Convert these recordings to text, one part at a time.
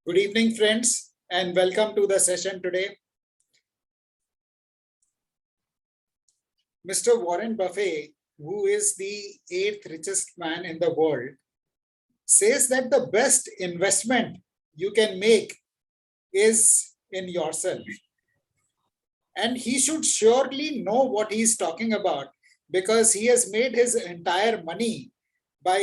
Good evening, friends, and welcome to the session today. Mr. Warren Buffett, who is the 8th richest man in the world, says that the best investment you can make is in yourself. And he should surely know what he's talking about because he has made his entire money by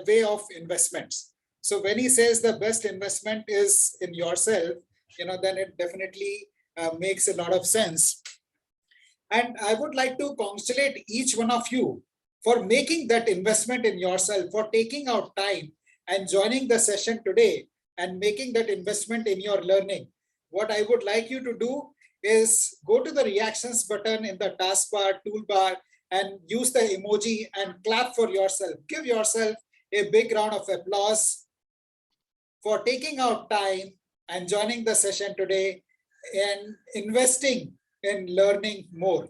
way of investments. So when he says the best investment is in yourself, then it definitely makes a lot of sense. And I would like to congratulate each one of you for making that investment in yourself, for taking out time and joining the session today and making that investment in your learning. What I would like you to do is go to the reactions button in the taskbar, toolbar, and use the emoji and clap for yourself. Give yourself a big round of applause for taking out time and joining the session today and investing in learning more.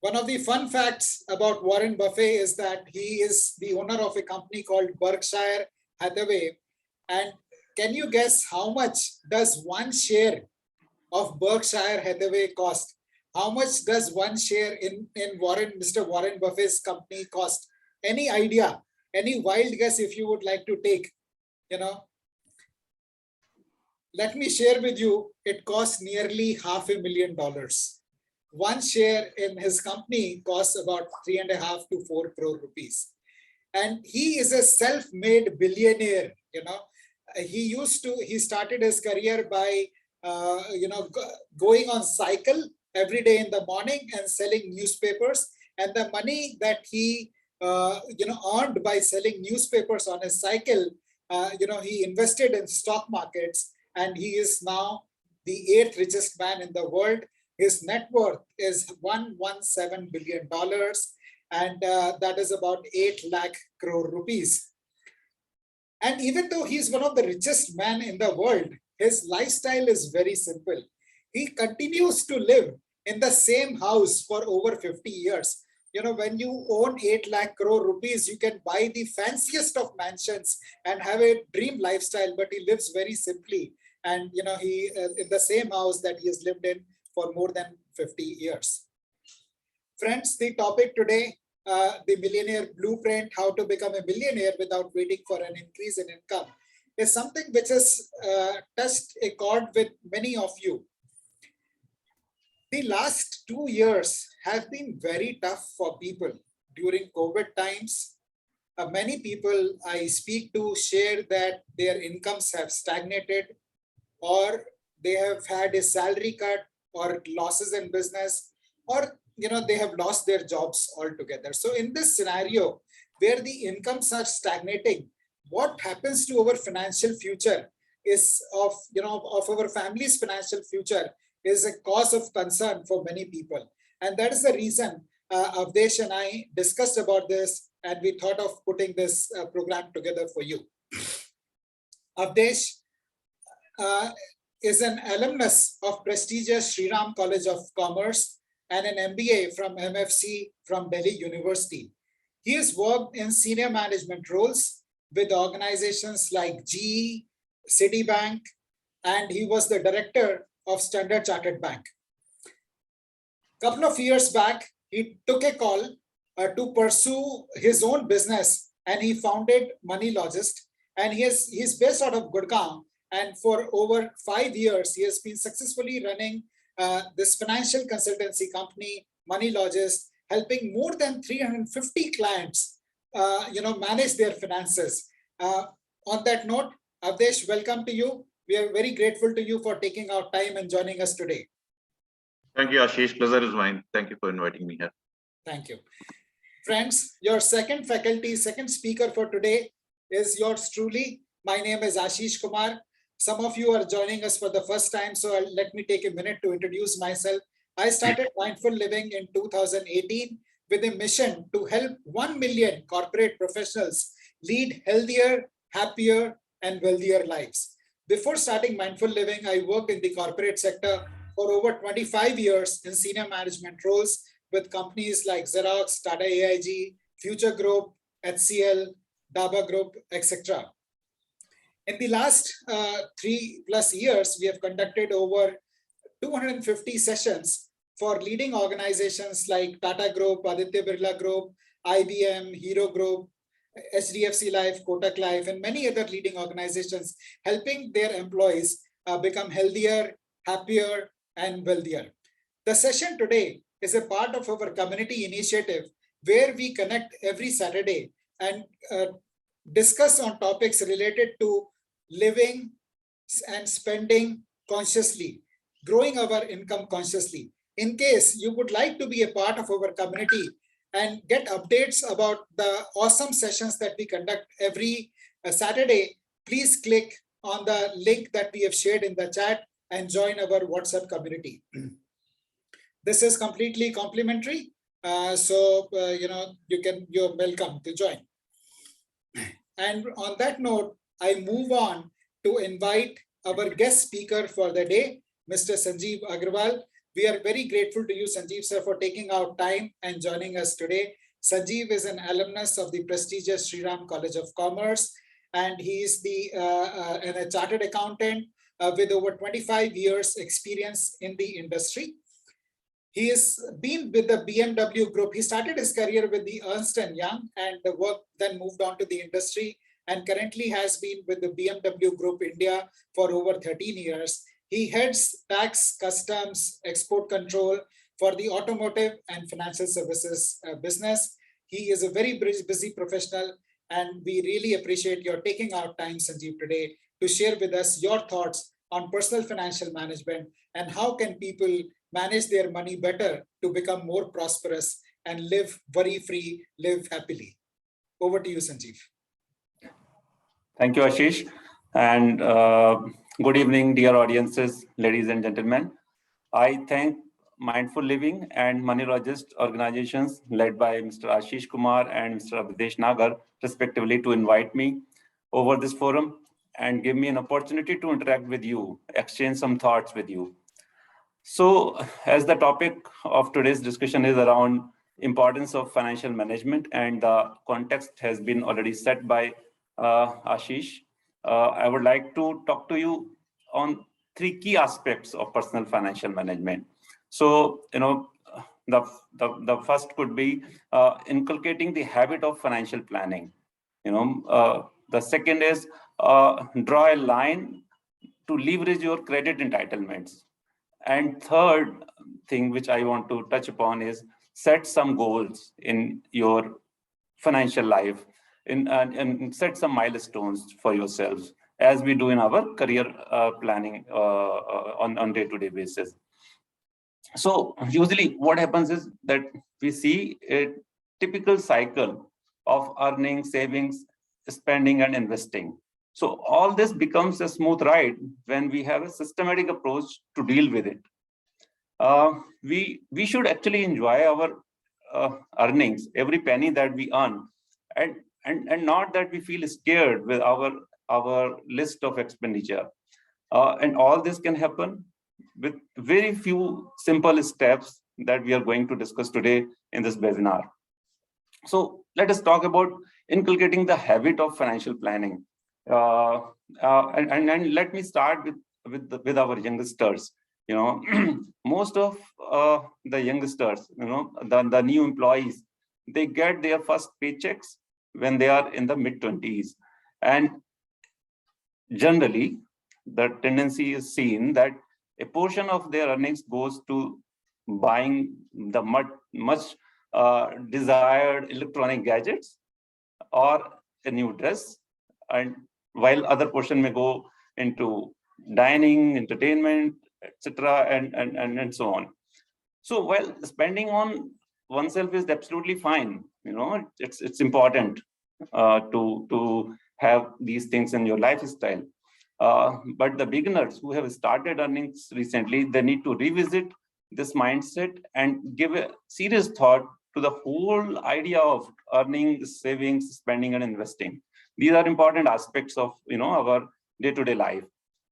One of the fun facts about Warren Buffett is that he is the owner of a company called Berkshire Hathaway. And can you guess how much does one share of Berkshire Hathaway cost? How much does one share in Mr. Warren Buffett's company cost? Any idea? Any wild guess if you would like to take? Let me share with you, it costs nearly $500,000. One share in his company costs about 3.5 to 4 crore rupees. And he is a self-made billionaire. He started his career by, going on cycle every day in the morning and selling newspapers. And the money that he, earned by selling newspapers on his cycle, he invested in stock markets. And he is now the 8th richest man in the world. His net worth is $117 billion, and that is about 8 lakh crore rupees. And even though he's one of the richest men in the world, his lifestyle is very simple. He continues to live in the same house for over 50 years. When you own 8 lakh crore rupees, you can buy the fanciest of mansions and have a dream lifestyle, but he lives very simply. And, he in the same house that he has lived in for more than 50 years. Friends, the topic today, the Millionaire Blueprint, how to become a millionaire without waiting for an increase in income, is something which has touched a chord with many of you. The last 2 years have been very tough for people. During COVID times, many people I speak to share that their incomes have stagnated, or they have had a salary cut, or losses in business, or they have lost their jobs altogether. So in this scenario where the incomes are stagnating, what happens to our financial future is of our family's financial future is a cause of concern for many people. And that is the reason Avdesh and I discussed about this, and we thought of putting this program together for you. Avdesh is an alumnus of prestigious Sri Ram College of Commerce and an MBA from MFC from Delhi University. He has worked in senior management roles with organizations like GE, Citibank, and he was the director of Standard Chartered Bank. Couple of years back, he took a call to pursue his own business, and he founded Money Logist, and he's based out of Gurgaon. And for over 5 years, he has been successfully running this financial consultancy company, Money Logist, helping more than 350 clients, manage their finances. On that note, Avdesh, welcome to you. We are very grateful to you for taking our time and joining us today. Thank you, Ashish. Pleasure is mine. Thank you for inviting me here. Thank you. Friends, your second speaker for today is yours truly. My name is Ashish Kumar. Some of you are joining us for the first time, so let me take a minute to introduce myself. I started Mindful Living in 2018 with a mission to help 1 million corporate professionals lead healthier, happier, and wealthier lives. Before starting Mindful Living, I worked in the corporate sector for over 25 years in senior management roles with companies like Xerox, Tata AIG, Future Group, HCL, Daba Group, etc. In the last 3+ years, we have conducted over 250 sessions for leading organizations like Tata Group, Aditya Birla Group, IBM, Hero Group, HDFC Life, Kotak Life, and many other leading organizations, helping their employees become healthier, happier, and wealthier. The session today is a part of our community initiative where we connect every Saturday and discuss on topics related to living and spending consciously, growing our income consciously. In case you would like to be a part of our community and get updates about the awesome sessions that we conduct every Saturday, please click on the link that we have shared in the chat and join our WhatsApp community. This is completely complimentary, you're welcome to join. And on that note, I move on to invite our guest speaker for the day, Mr. Sanjeev Agrawal. We are very grateful to you, Sanjeev sir, for taking out time and joining us today. Sanjeev is an alumnus of the prestigious Sriram College of Commerce, and he is a chartered accountant with over 25 years experience in the industry. He has been with the BMW Group. He started his career with the Ernst & Young and the work then moved on to the industry, and currently has been with the BMW Group India for over 13 years. He heads tax, customs, export control for the automotive and financial services business. He is a very busy professional, and we really appreciate your taking out time, Sanjeev, today to share with us your thoughts on personal financial management and how can people manage their money better to become more prosperous and live worry-free, live happily. Over to you, Sanjeev. Thank you, Ashish. And good evening, dear audiences, ladies and gentlemen. I thank Mindful Living and Moneylogist organizations led by Mr. Ashish Kumar and Mr. Abhidesh Nagar, respectively, to invite me over this forum and give me an opportunity to interact with you, exchange some thoughts with you. So, as the topic of today's discussion is around importance of financial management, and the context has been already set by Ashish, I would like to talk to you on 3 key aspects of personal financial management. So, the first could be inculcating the habit of financial planning. The second is draw a line to leverage your credit entitlements. And third thing which I want to touch upon is set some goals in your financial life and set some milestones for yourselves, as we do in our career planning on day-to-day basis. So usually what happens is that we see a typical cycle of earning, savings, spending, and investing. So all this becomes a smooth ride when we have a systematic approach to deal with it. We should actually enjoy our earnings, every penny that we earn, and not that we feel scared with our list of expenditure. And all this can happen with very few simple steps that we are going to discuss today in this webinar. So let us talk about inculcating the habit of financial planning. And let me start with our youngsters. Most of the youngsters, the new employees, they get their first paychecks when they are in the mid-20s. And generally, the tendency is seen that a portion of their earnings goes to buying the much desired electronic gadgets or a new dress, and while other portion may go into dining, entertainment, etc., and so on. So while spending on oneself is absolutely fine, it's important to have these things in your lifestyle. But the beginners who have started earnings recently, they need to revisit this mindset and give a serious thought to the whole idea of earning, savings, spending, and investing. These are important aspects of our day-to-day life.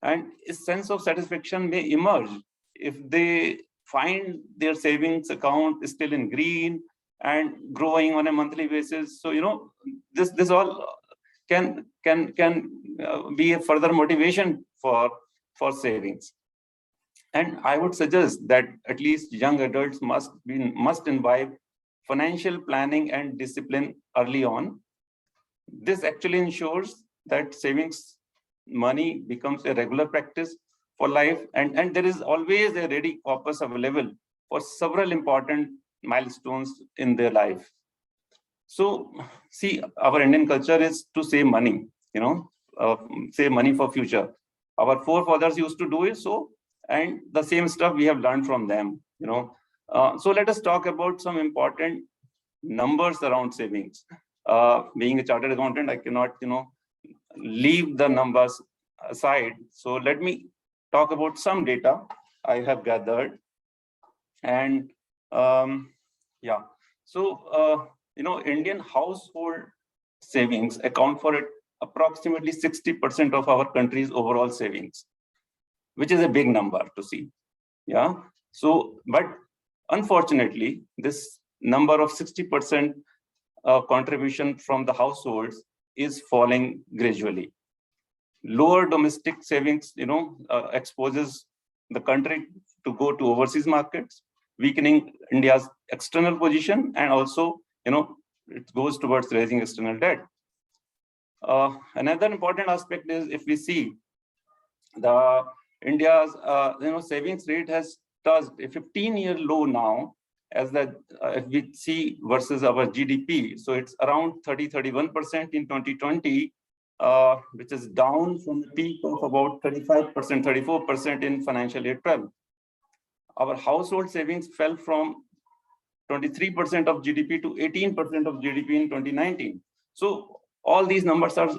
And a sense of satisfaction may emerge if they find their savings account still in green and growing on a monthly basis. So this all can be a further motivation for savings. And I would suggest that at least young adults must imbibe financial planning and discipline early on. This actually ensures that savings money becomes a regular practice for life, and there is always a ready corpus available for several important milestones in their life. So, see, our Indian culture is to save money, save money for future. Our forefathers used to do it so, and the same stuff we have learned from them, So let us talk about some important numbers around savings. Being a chartered accountant, I cannot, leave the numbers aside. So let me talk about some data I have gathered. And yeah, so Indian household savings account for approximately 60% of our country's overall savings, which is a big number to see. Yeah. So, but unfortunately, this number of 60% contribution from the households is falling gradually. Lower domestic savings, exposes the country to go to overseas markets, weakening India's external position, and also, it goes towards raising external debt. Another important aspect is if we see the India's, savings rate has touched a 15-year low now, as that if we see versus our GDP. So it's around 31% in 2020, which is down from the peak of about 35%, 34% in financial year 12. Our household savings fell from 23% of GDP to 18% of GDP in 2019. So all these numbers are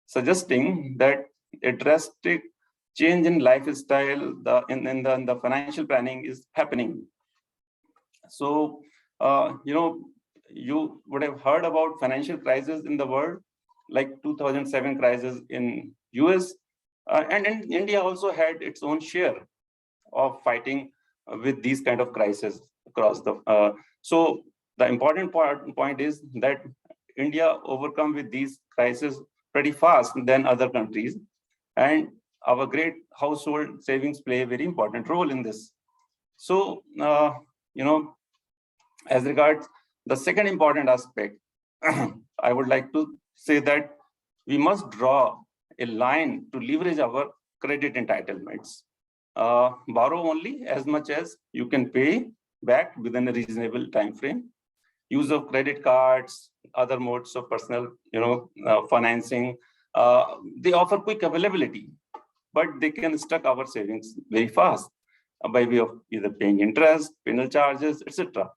suggesting that a drastic change in lifestyle in the financial planning is happening. So, you would have heard about financial crisis in the world, like 2007 crisis in US, and India also had its own share of fighting with these kind of crises across the. So the important point is that India overcome with these crises pretty fast than other countries, and our great household savings play a very important role in this. So, as regards the second important aspect, I would like to say that we must draw a line to leverage our credit entitlements. Borrow only as much as you can pay back within a reasonable time frame. Use of credit cards, other modes of personal, financing, they offer quick availability, but they can stuck our savings very fast by way of either paying interest, penal charges, etc.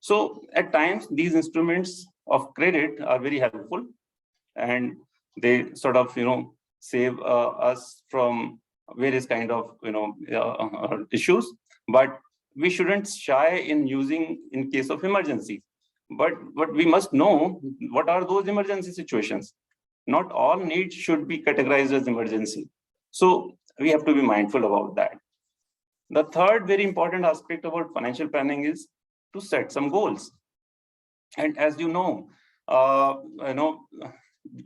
So at times, these instruments of credit are very helpful, and they sort of, save us from various kind of, issues. But we shouldn't shy in using in case of emergency. But we must know what are those emergency situations. Not all needs should be categorized as emergency. So we have to be mindful about that. The third very important aspect about financial planning is to set some goals. And as you know,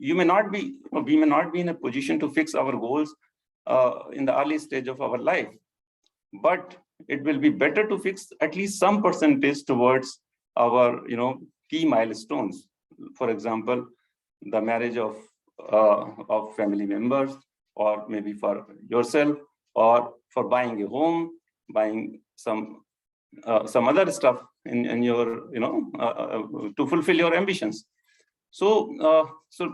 we may not be in a position to fix our goals in the early stage of our life, but it will be better to fix at least some percentage towards our, key milestones. For example, the marriage of family members, or maybe for yourself, or for buying a home, buying some other stuff in your, to fulfill your ambitions. So, so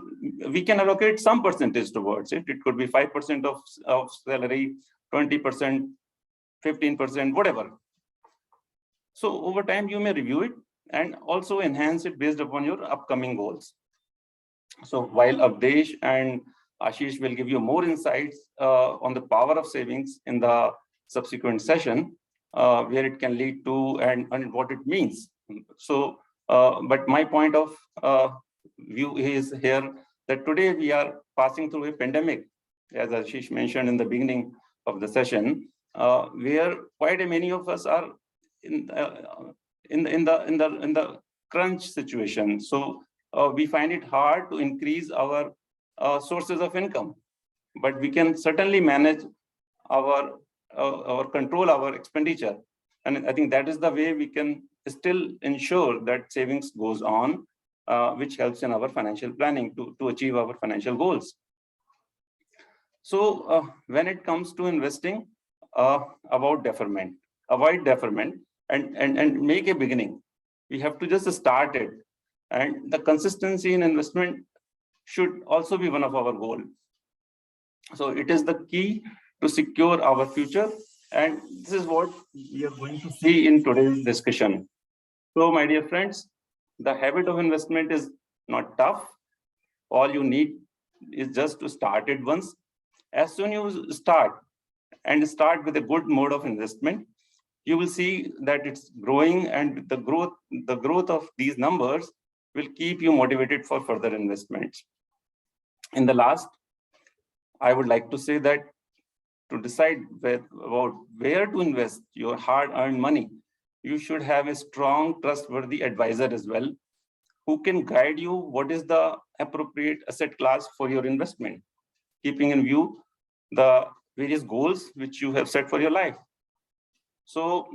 we can allocate some percentage towards it. It could be 5% of salary, 20%, 15%, whatever. So over time, you may review it and also enhance it based upon your upcoming goals. So while Avdesh and Ashish will give you more insights on the power of savings in the subsequent session, where it can lead to and what it means. So, but my point of view is here that today we are passing through a pandemic, as Ashish mentioned in the beginning of the session, where quite many of us are in the crunch situation. So we find it hard to increase our sources of income, but we can certainly manage our control our expenditure. And I think that is the way we can still ensure that savings goes on, which helps in our financial planning to achieve our financial goals. So when it comes to investing, avoid deferment and make a beginning. We have to just start it. And the consistency in investment should also be one of our goals. So it is the key to secure our future. And this is what we are going to see in today's discussion. So my dear friends, the habit of investment is not tough. All you need is just to start it once. As soon as you start with a good mode of investment, you will see that it's growing, and the growth of these numbers will keep you motivated for further investments. In the last, I would like to say that to decide about where to invest your hard-earned money, you should have a strong, trustworthy advisor as well, who can guide you what is the appropriate asset class for your investment, keeping in view the various goals which you have set for your life. So,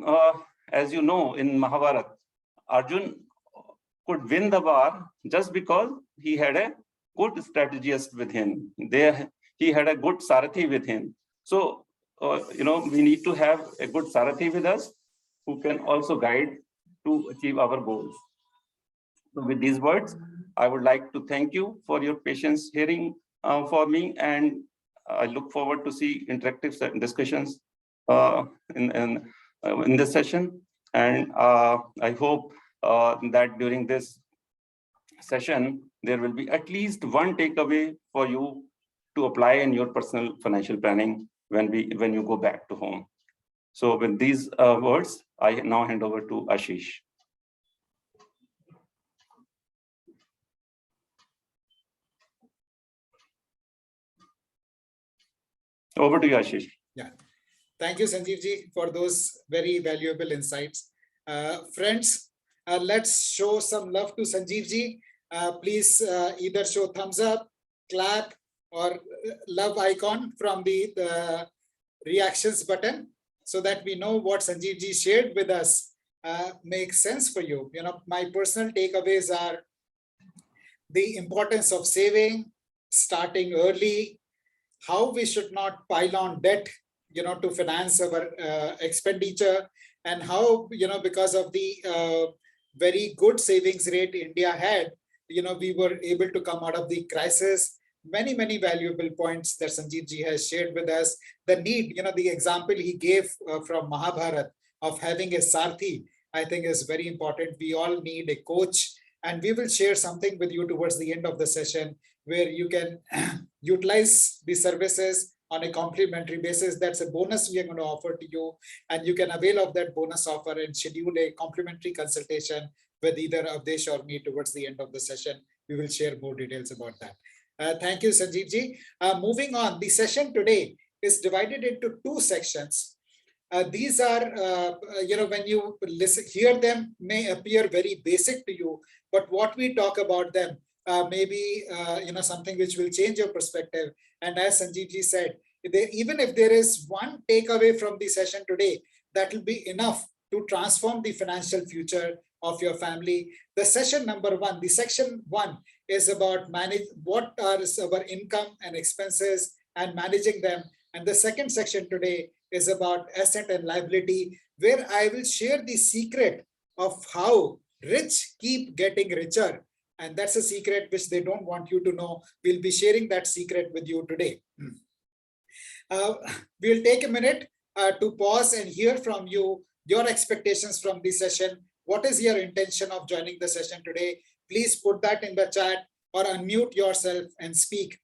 as you know, in Mahabharata, Arjun could win the war just because he had a good strategist with him. He had a good Sarathi with him. So, we need to have a good Sarathi with us who can also guide to achieve our goals. So with these words, I would like to thank you for your patience hearing for me, and I look forward to see interactive discussions in this session. And I hope that during this session, there will be at least one takeaway for you to apply in your personal financial planning when you go back to home. So with these words, I now hand over to Ashish. Over to you, Ashish. Yeah. Thank you, Sanjeev ji, for those very valuable insights. Friends, let's show some love to Sanjeev ji. Please either show thumbs up, clap, or love icon from the reactions button, so that we know what Sanjeev ji shared with us makes sense for you. My personal takeaways are the importance of saving, starting early, how we should not pile on debt, to finance our expenditure, and how, because of the very good savings rate India had, we were able to come out of the crisis. Many, many valuable points that Sanjeev ji has shared with us. The need, the example he gave from Mahabharata of having a Sarthi, I think is very important. We all need a coach, and we will share something with you towards the end of the session where you can utilize the services on a complimentary basis. That's a bonus we are going to offer to you, and you can avail of that bonus offer and schedule a complimentary consultation with either Avdesh or me towards the end of the session. We will share more details about that. Thank you, Sanjeev ji. Moving on, the session today is divided into two sections. These are, when you hear them, may appear very basic to you, but what we talk about them may be, something which will change your perspective. And as Sanjeev ji said, even if there is one takeaway from the session today, that will be enough to transform the financial future of your family. The section one is about what are our income and expenses and managing them. And the second section today is about asset and liability, where I will share the secret of how rich keep getting richer. And that's a secret which they don't want you to know. We'll be sharing that secret with you today. We'll take a minute to pause and hear from you, your expectations from the session. What is your intention of joining the session today? Please put that in the chat or unmute yourself and speak.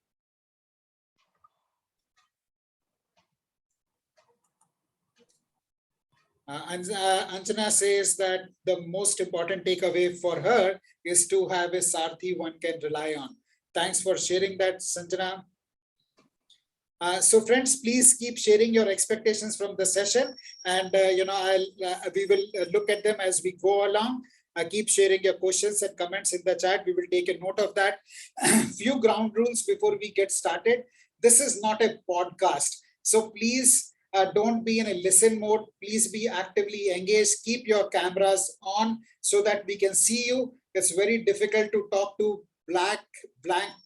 Anjana says that the most important takeaway for her is to have a Sarthi one can rely on. Thanks for sharing that, Sanjana. So friends, please keep sharing your expectations from the session, and we will look at them as we go along. Keep sharing your questions and comments in the chat. We will take a note of that. Few ground rules before we get started. This is not a podcast, so please don't be in a listen mode. Please be actively engaged. Keep your cameras on so that we can see you. It's very difficult to talk to blank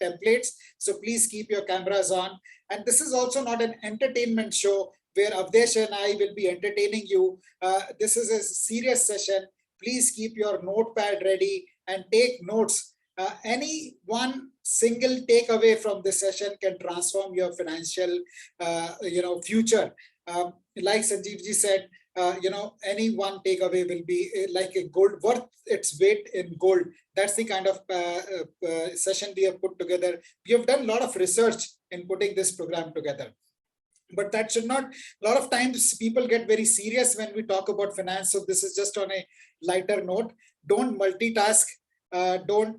templates. So please keep your cameras on. And this is also not an entertainment show where Avdesh and I will be entertaining you. This is a serious session. Please keep your notepad ready and take notes. Any one single takeaway from this session can transform your financial, future. Like Sanjeev ji said, any one takeaway will be like a gold, worth its weight in gold. That's the kind of session we have put together. We have done a lot of research in putting this program together. But that should not, a lot of times people get very serious when we talk about finance. So this is just on a lighter note. Don't multitask. Don't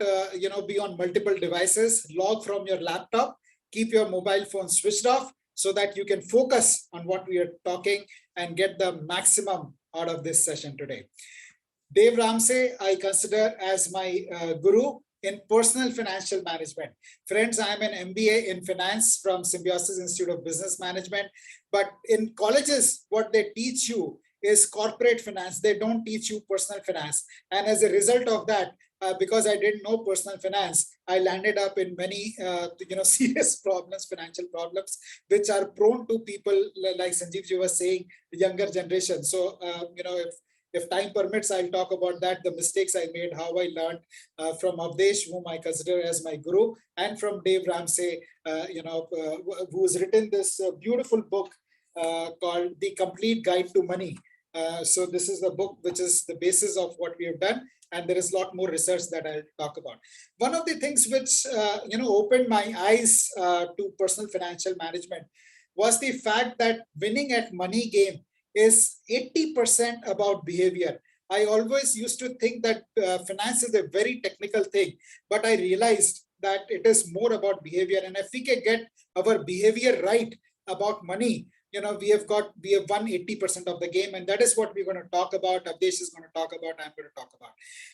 be on multiple devices. Log from your laptop. Keep your mobile phone switched off so that you can focus on what we are talking and get the maximum out of this session today. Dave Ramsey, I consider as my guru in personal financial management. Friends, I'm an MBA in finance from Symbiosis Institute of Business Management. But in colleges, what they teach you is corporate finance. They don't teach you personal finance. And as a result of that, because I didn't know personal finance, I landed up in many, serious problems, financial problems, which are prone to people like Sanjeev ji was saying, the younger generation. So, if time permits, I'll talk about that, the mistakes I made, how I learned from Avdesh, whom I consider as my guru, and from Dave Ramsey, who's written this beautiful book called The Complete Guide to Money. So this is the book which is the basis of what we have done. And there is a lot more research that I'll talk about. One of the things which, opened my eyes to personal financial management was the fact that winning at money game is 80% about behavior. I always used to think that finance is a very technical thing, but I realized that it is more about behavior. And if we can get our behavior right about money, we have won 80% of the game. And that is what we're going to talk about. Avdesh is going to talk about, I'm going to talk about.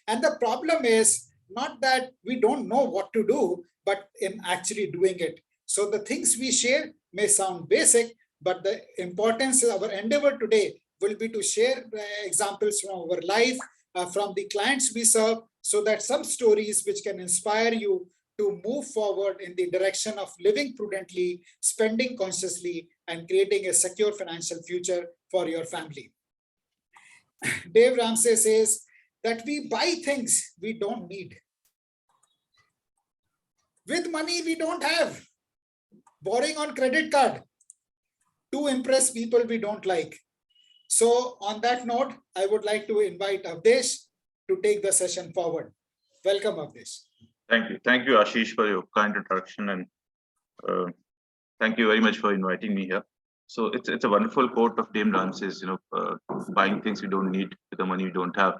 And the problem is not that we don't know what to do, but in actually doing it. So the things we share may sound basic, but the importance of our endeavor today will be to share examples from our life, from the clients we serve, so that some stories which can inspire you to move forward in the direction of living prudently, spending consciously, and creating a secure financial future for your family. Dave Ramsey says that we buy things we don't need. With money we don't have. Borrowing on credit card to impress people we don't like. So on that note, I would like to invite Avdesh to take the session forward. Welcome, Avdesh. Thank you. Thank you, Ashish, for your kind introduction. And thank you very much for inviting me here. So it's a wonderful quote of Dave Ramsey's, buying things we don't need with the money we don't have.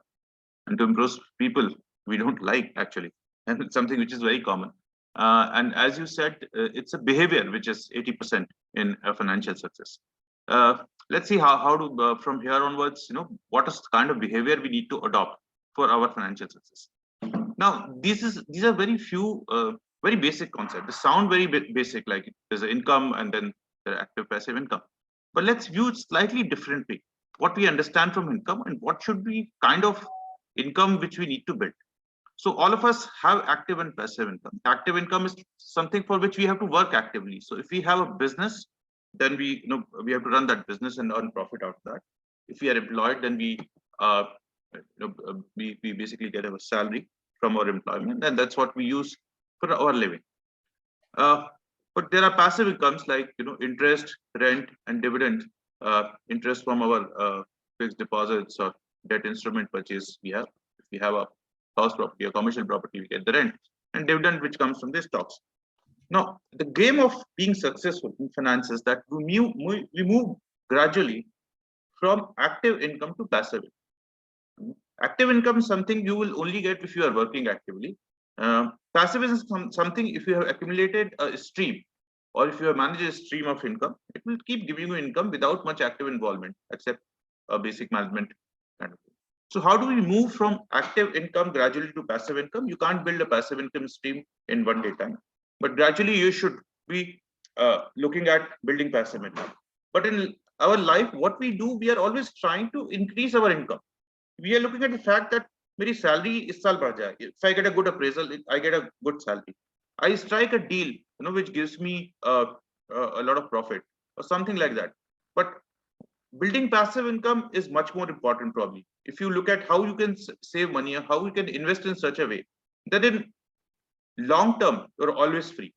And to impress people we don't like, actually. And it's something which is very common. And as you said, it's a behavior which is 80% in financial success. Let's see how to, from here onwards, what is the kind of behavior we need to adopt for our financial success. Now, these are very few, very basic concepts. They sound very basic, like there's an income and then the active passive income. But let's view it slightly differently. What we understand from income and what should be kind of income which we need to build. So all of us have active and passive income. Active income is something for which we have to work actively. So if we have a business, then we have to run that business and earn profit out of that. If we are employed, then we basically get a salary from our employment, and that's what we use for our living. But there are passive incomes like interest, rent, and dividend. Interest from our fixed deposits or debt instrument purchase we have. If we have a house property or commercial property, we get the rent, and dividend which comes from the stocks. Now, the game of being successful in finance is that we move gradually from active income to passive income. Active income is something you will only get if you are working actively. Passive is something if you have accumulated a stream, or if you have managed a stream of income, it will keep giving you income without much active involvement, except a basic management kind of thing. So how do we move from active income gradually to passive income? You can't build a passive income stream in one day time, but gradually you should be looking at building passive income. But in our life, what we do, we are always trying to increase our income. We are looking at the fact that मेरी salary इस साल बढ़ जाए. If I get a good appraisal, I get a good salary. I strike a deal, which gives me a lot of profit or something like that. But building passive income is much more important probably. If you look at how you can save money or how you can invest in such a way that in long term you're always free.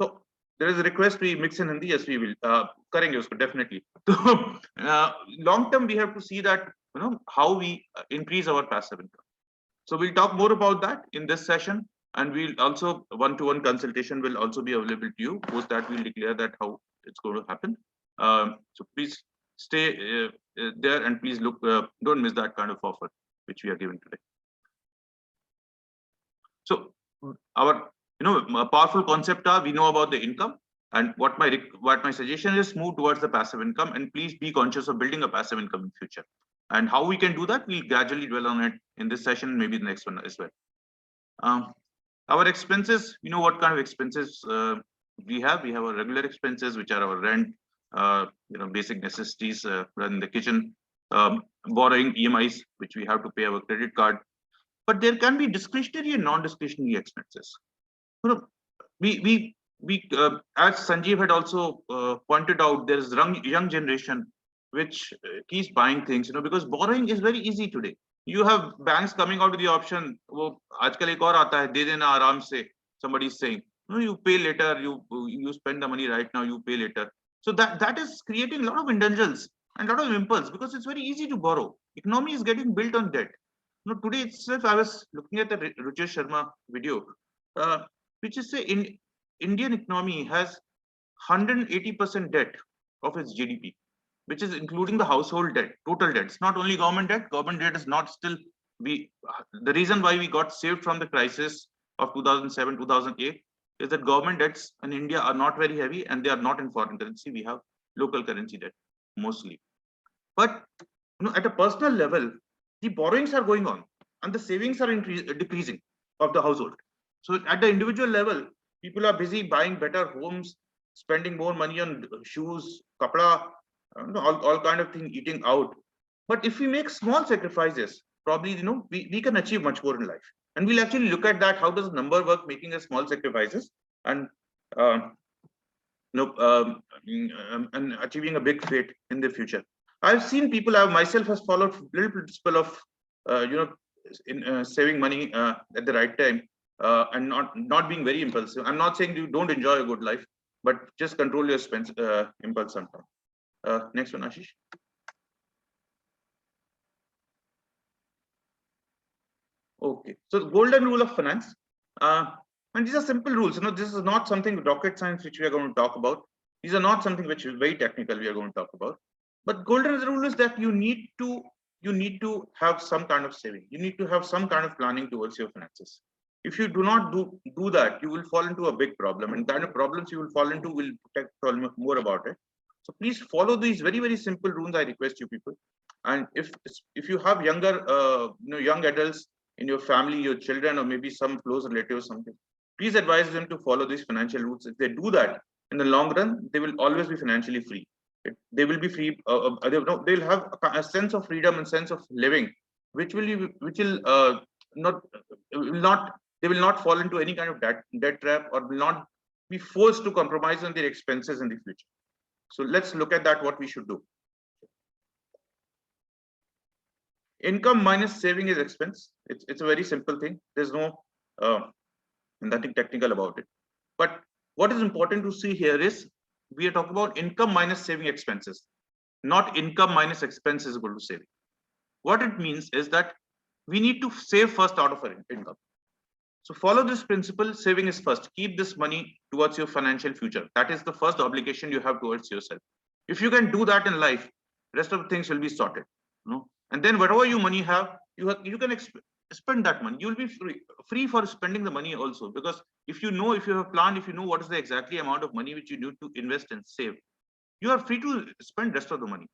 So there is a request we mix in Hindi. Yes, we will. करेंगे उसको definitely. So long term we have to see that how we increase our passive income. So we'll talk more about that in this session, and we'll also one-to-one consultation will also be available to you. Post that we'll declare that how it's going to happen. So please stay there and please look. Don't miss that kind of offer which we are giving today. So our powerful concept are we know about the income, and what my suggestion is move towards the passive income, and please be conscious of building a passive income in future. And how we can do that, we'll gradually dwell on it in this session, maybe the next one as well. Our expenses, what kind of expenses we have. We have our regular expenses, which are our rent, basic necessities in the kitchen, borrowing, EMIs, which we have to pay our credit card. But there can be discretionary and non-discretionary expenses. We as Sanjeev had also pointed out, there is young generation which keeps buying things, because borrowing is very easy today. You have banks coming out with the option, wo aajkal ek aur aata hai, de dena aaram se. Somebody is saying, you pay later, you spend the money right now, you pay later. So that is creating a lot of indulgence and a lot of impulse, because it's very easy to borrow. Economy is getting built on debt. Today itself, I was looking at the Ruchir Sharma video, which is say Indian economy has 180% debt of its GDP, which is including the household debt, total debt. It's not only government debt. Government debt is not still the reason why we got saved from the crisis of 2007, 2008 is that government debts in India are not very heavy and they are not in foreign currency. We have local currency debt mostly. But at a personal level, the borrowings are going on and the savings are decreasing of the household. So at the individual level, people are busy buying better homes, spending more money on shoes, kapda, all kind of thing, eating out. But if we make small sacrifices, probably we can achieve much more in life. And we'll actually look at that. How does number work making a small sacrifices and and achieving a big fate in the future. I've seen people. I myself has followed little principle of in saving money at the right time and not being very impulsive. I'm not saying you don't enjoy a good life, but just control your impulse sometimes. Next one, Ashish. Okay, so the golden rule of finance, and these are simple rules. This is not something rocket science which we are going to talk about. These are not something which is very technical. We are going to talk about. But golden rule is that you need to have some kind of saving. You need to have some kind of planning towards your finances. If you do not do that, you will fall into a big problem, and kind of problems you will fall into will tell more about it. So please follow these very, very simple rules. I request you people. And if you have younger, young adults in your family, your children, or maybe some close relative or something, please advise them to follow these financial rules. If they do that, in the long run, they will always be financially free. They will be free. They'll have a sense of freedom and sense of living, which will not they will not fall into any kind of debt trap or will not be forced to compromise on their expenses in the future. So let's look at that. What we should do. Income minus saving is expense. It's a very simple thing. There's no nothing technical about it. But what is important to see here is we are talking about income minus saving expenses, not income minus expenses equal to saving. What it means is that we need to save first out of our income. So follow this principle. Saving is first. Keep this money towards your financial future. That is the first obligation you have towards yourself. If you can do that in life, rest of the things will be sorted. And then whatever you money have, you can spend that money. You will be free for spending the money also, because if you have a plan, if you know what is the exactly amount of money which you need to invest and save, you are free to spend rest of the money.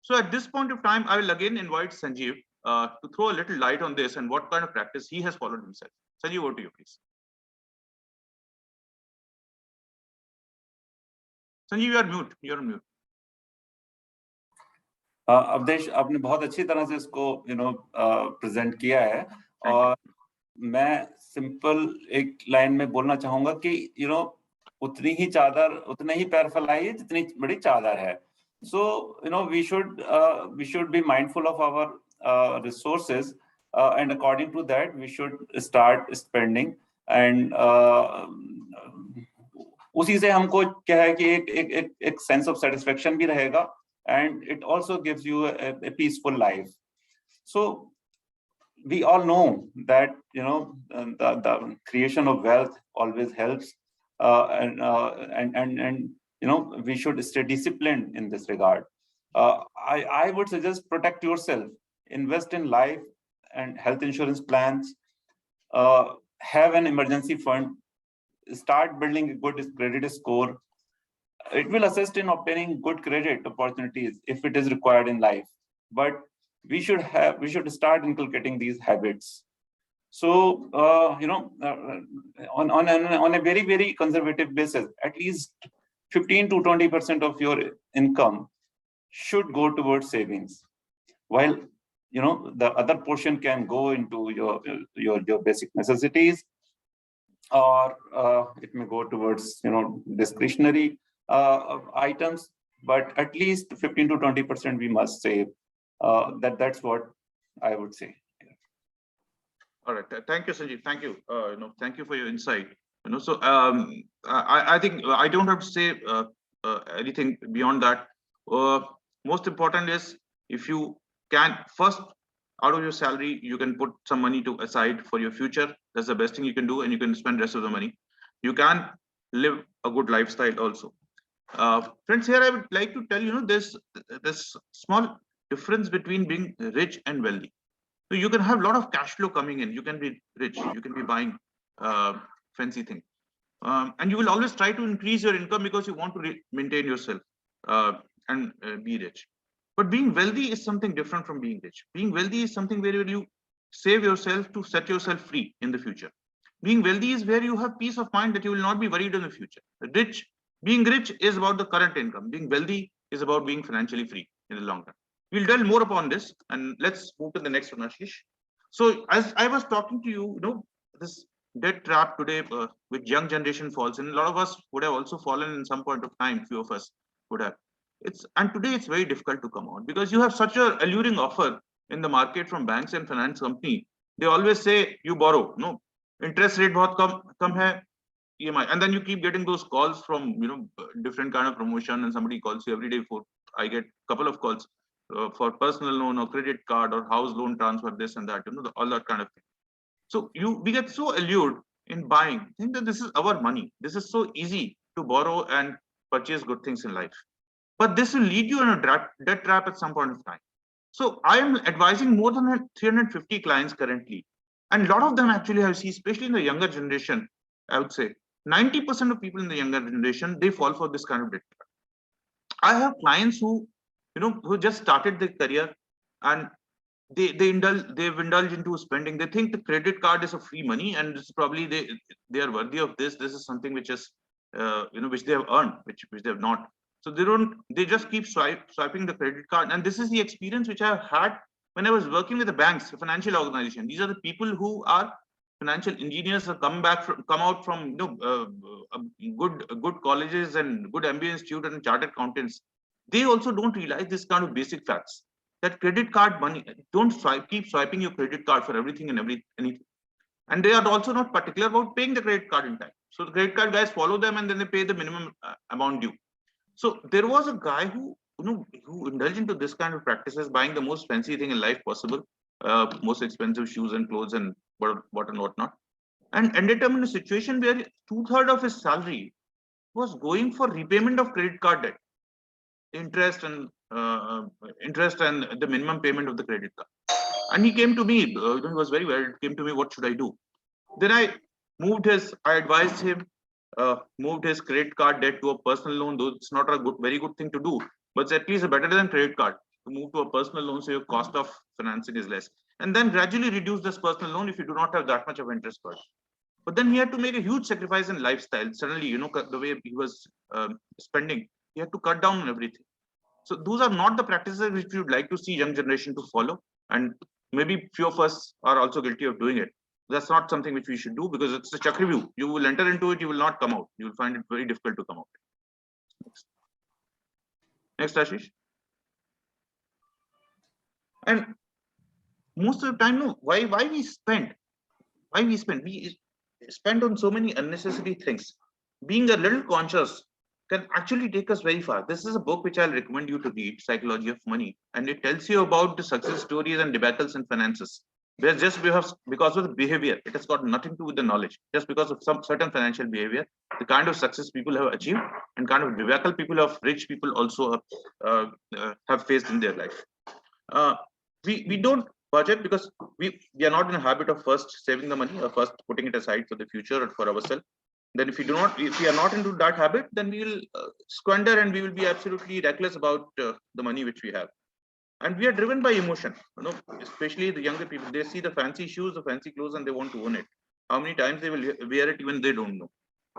So at this point of time, I will again invite Sanjeev to throw a little light on this and what kind of practice he has followed himself. Sanjeev, over to you, please. Sanjeev, you are mute. You are on mute. Awadhesh, आपने बहुत अच्छी तरह से इसको present किया है, और मैं सिंपल एक लाइन में बोलना चाहूंगा कि उतनी ही चादर, उतने ही पैर फैलाइए जितनी बड़ी चादर है. So we should be mindful of our resources, and according to that we should start spending, and उसी से हमको क्या है कि एक sense of satisfaction भी रहेगा, and it also gives you a peaceful life. So we all know that the creation of wealth always helps, and we should stay disciplined in this regard. I would suggest protect yourself, invest in life and health insurance plans, have an emergency fund, start building a good credit score. It will assist in obtaining good credit opportunities if it is required in life, but we should start inculcating these habits. So on a very, very conservative basis, at least 15 to 20% of your income should go towards savings, while the other portion can go into your basic necessities, or it may go towards discretionary items, but at least 15 to 20% we must save. That's what I would say. All right, thank you, Sanjeev. Thank you. Thank you for your insight. So I think I don't have to say anything beyond that. Most important is, if you can, first, out of your salary, you can put some money aside for your future. That's the best thing you can do, and you can spend the rest of the money. You can live a good lifestyle also. Friends, here I would like to tell there's this small difference between being rich and wealthy. So you can have a lot of cash flow coming in. You can be rich. You can be buying fancy things, and you will always try to increase your income because you want to maintain yourself and be rich. But being wealthy is something different from being rich. Being wealthy is something where you save yourself to set yourself free in the future. Being wealthy is where you have peace of mind that you will not be worried in the future. Being rich is about the current income. Being wealthy is about being financially free in the long run. We'll delve more upon this, and let's move to the next one, Ashish. So as I was talking to you, this debt trap today, which young generation falls in, a lot of us would have also fallen in some point of time. Few of us would have. And today it's very difficult to come out because you have such a alluring offer in the market from banks and finance company. They always say you borrow, no interest rate bahut kam hai, EMI, and then you keep getting those calls from different kind of promotion, and somebody calls you every day. I get a couple of calls for personal loan or credit card or house loan transfer, this and that, all that kind of thing. So we get so allured in buying, think that this is our money. This is so easy to borrow and purchase good things in life. But this will lead you in a debt trap at some point of time. So I am advising more than 350 clients currently. And a lot of them actually I see, especially in the younger generation, I would say 90% of people in the younger generation, they fall for this kind of debt trap. I have clients who just started their career, and they've indulged into spending. They think the credit card is a free money, and it's probably they are worthy of this. This is something which is which they have earned, which they have not. So they just keep swiping the credit card. And this is the experience which I've had when I was working with the banks, a financial organization. These are the people who are financial engineers, have come out from good colleges and good MBA institute and chartered accountants. They also don't realize this kind of basic facts, that credit card money, don't keep swiping your credit card for everything and anything. And they are also not particular about paying the credit card in time. So the credit card guys follow them, and then they pay the minimum amount due. So there was a guy who indulged into this kind of practices, buying the most fancy thing in life possible, most expensive shoes and clothes and what and whatnot, and ended up in a situation where 2/3 of his salary was going for repayment of credit card debt, interest and the minimum payment of the credit card. And he came to me. He was very worried. Came to me, what should I do? Then I advised him. Moved his credit card debt to a personal loan, though it's not a very good thing to do, but it's at least better than credit card. to move to a personal loan, so your cost of financing is less, and then gradually reduce this personal loan if you do not have that much of interest burden. But then he had to make a huge sacrifice in lifestyle. Suddenly, the way he was spending, he had to cut down on everything. So those are not the practices which we would like to see young generation to follow. And maybe few of us are also guilty of doing it. That's not something which we should do, because it's a chakravyuh. You will enter into it, you will not come out. You will find it very difficult to come out. Next, Ashish. And most of the time, no, why we spend on so many unnecessary things. Being a little conscious can actually take us very far. This is a book which I'll recommend you to read, Psychology of Money, and it tells you about the success stories and debacles in finances. Where just because of the behavior, it has got nothing to do with the knowledge. Just because of some certain financial behavior, the kind of success people have achieved and kind of debacle rich people also have faced in their life. We don't budget because we are not in a habit of first saving the money or first putting it aside for the future or for ourselves. Then if we are not into that habit, then we will squander and we will be absolutely reckless about the money which we have. And we are driven by emotion, especially the younger people. They see the fancy shoes, the fancy clothes, and they want to own it. How many times they will wear it, even they don't know.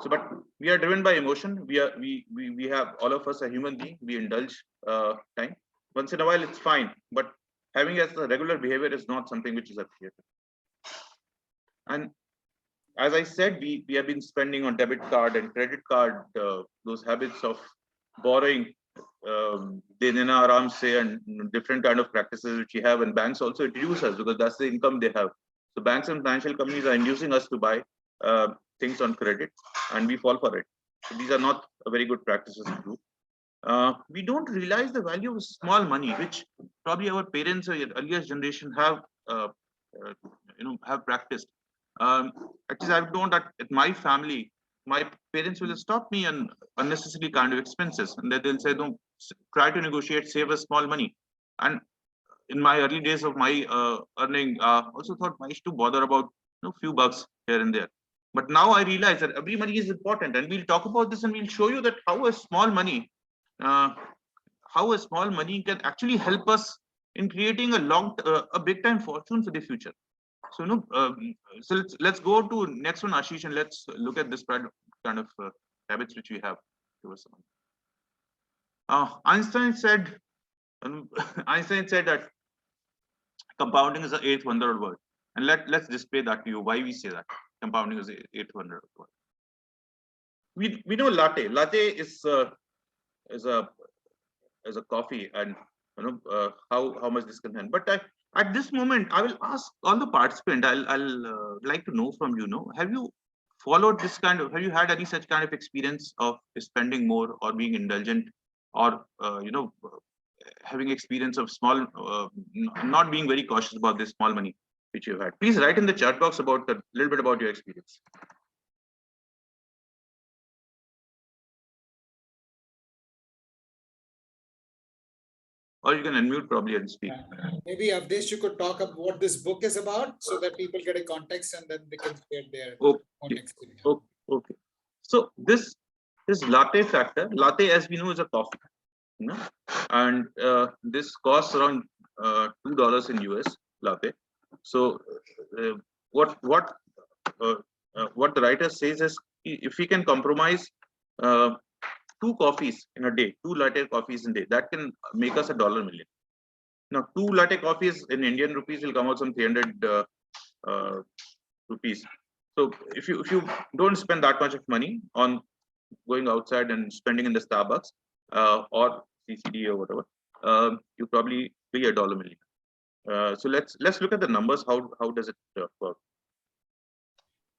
So, but we are driven by emotion. We have, all of us are human being. We indulge time. Once in a while, it's fine. But having as a regular behavior is not something which is appreciated. And as I said, we have been spending on debit card and credit card, those habits of borrowing, denena aram se, and different kind of practices which we have, and banks also introduce us because that's the income they have. So banks and financial companies are inducing us to buy things on credit, and we fall for it. So these are not a very good practices to do. We don't realize the value of small money, which probably our parents or earlier generation have practiced. At least I've known that at my family, my parents will stop me on unnecessary kind of expenses, and they'll say, "No, try to negotiate, save us small money." And in my early days of my earning, also thought I used to bother about few bucks here and there. But now I realize that every money is important, and we'll talk about this, and we'll show you that how a small money can actually help us in creating a big time fortune for the future. So so let's go to next one, Ashish, and let's look at this kind of habits which we have. Einstein said that compounding is the eighth wonder of the world, and let's display that to you. Why we say that compounding is the eighth wonder of the world. We know latte. Latte is a coffee, and how much this can help. But at this moment, I will ask all the participants. I'll like to know from you. Have you followed this kind of? Have you had any such kind of experience of spending more or being indulgent, or having experience of small, not being very cautious about this small money which you've had? Please write in the chat box about a little bit about your experience. Or you can unmute probably and speak. Maybe Avdesh, you could talk about what this book is about so that people get a context and then they can share their own experience. Okay. So this is Latte Factor. Latte, as we know, is a coffee. And this costs around $2 in US, latte. So what the writer says is, if we can compromise 2 coffees in a day, 2 latte coffees in a day, that can make us $1 million. Now, 2 latte coffees in Indian rupees will come out some 300 rupees. So if you don't spend that much of money on going outside and spending in the Starbucks or CCD or whatever, you probably pay $1 million. So let's look at the numbers. How does it work?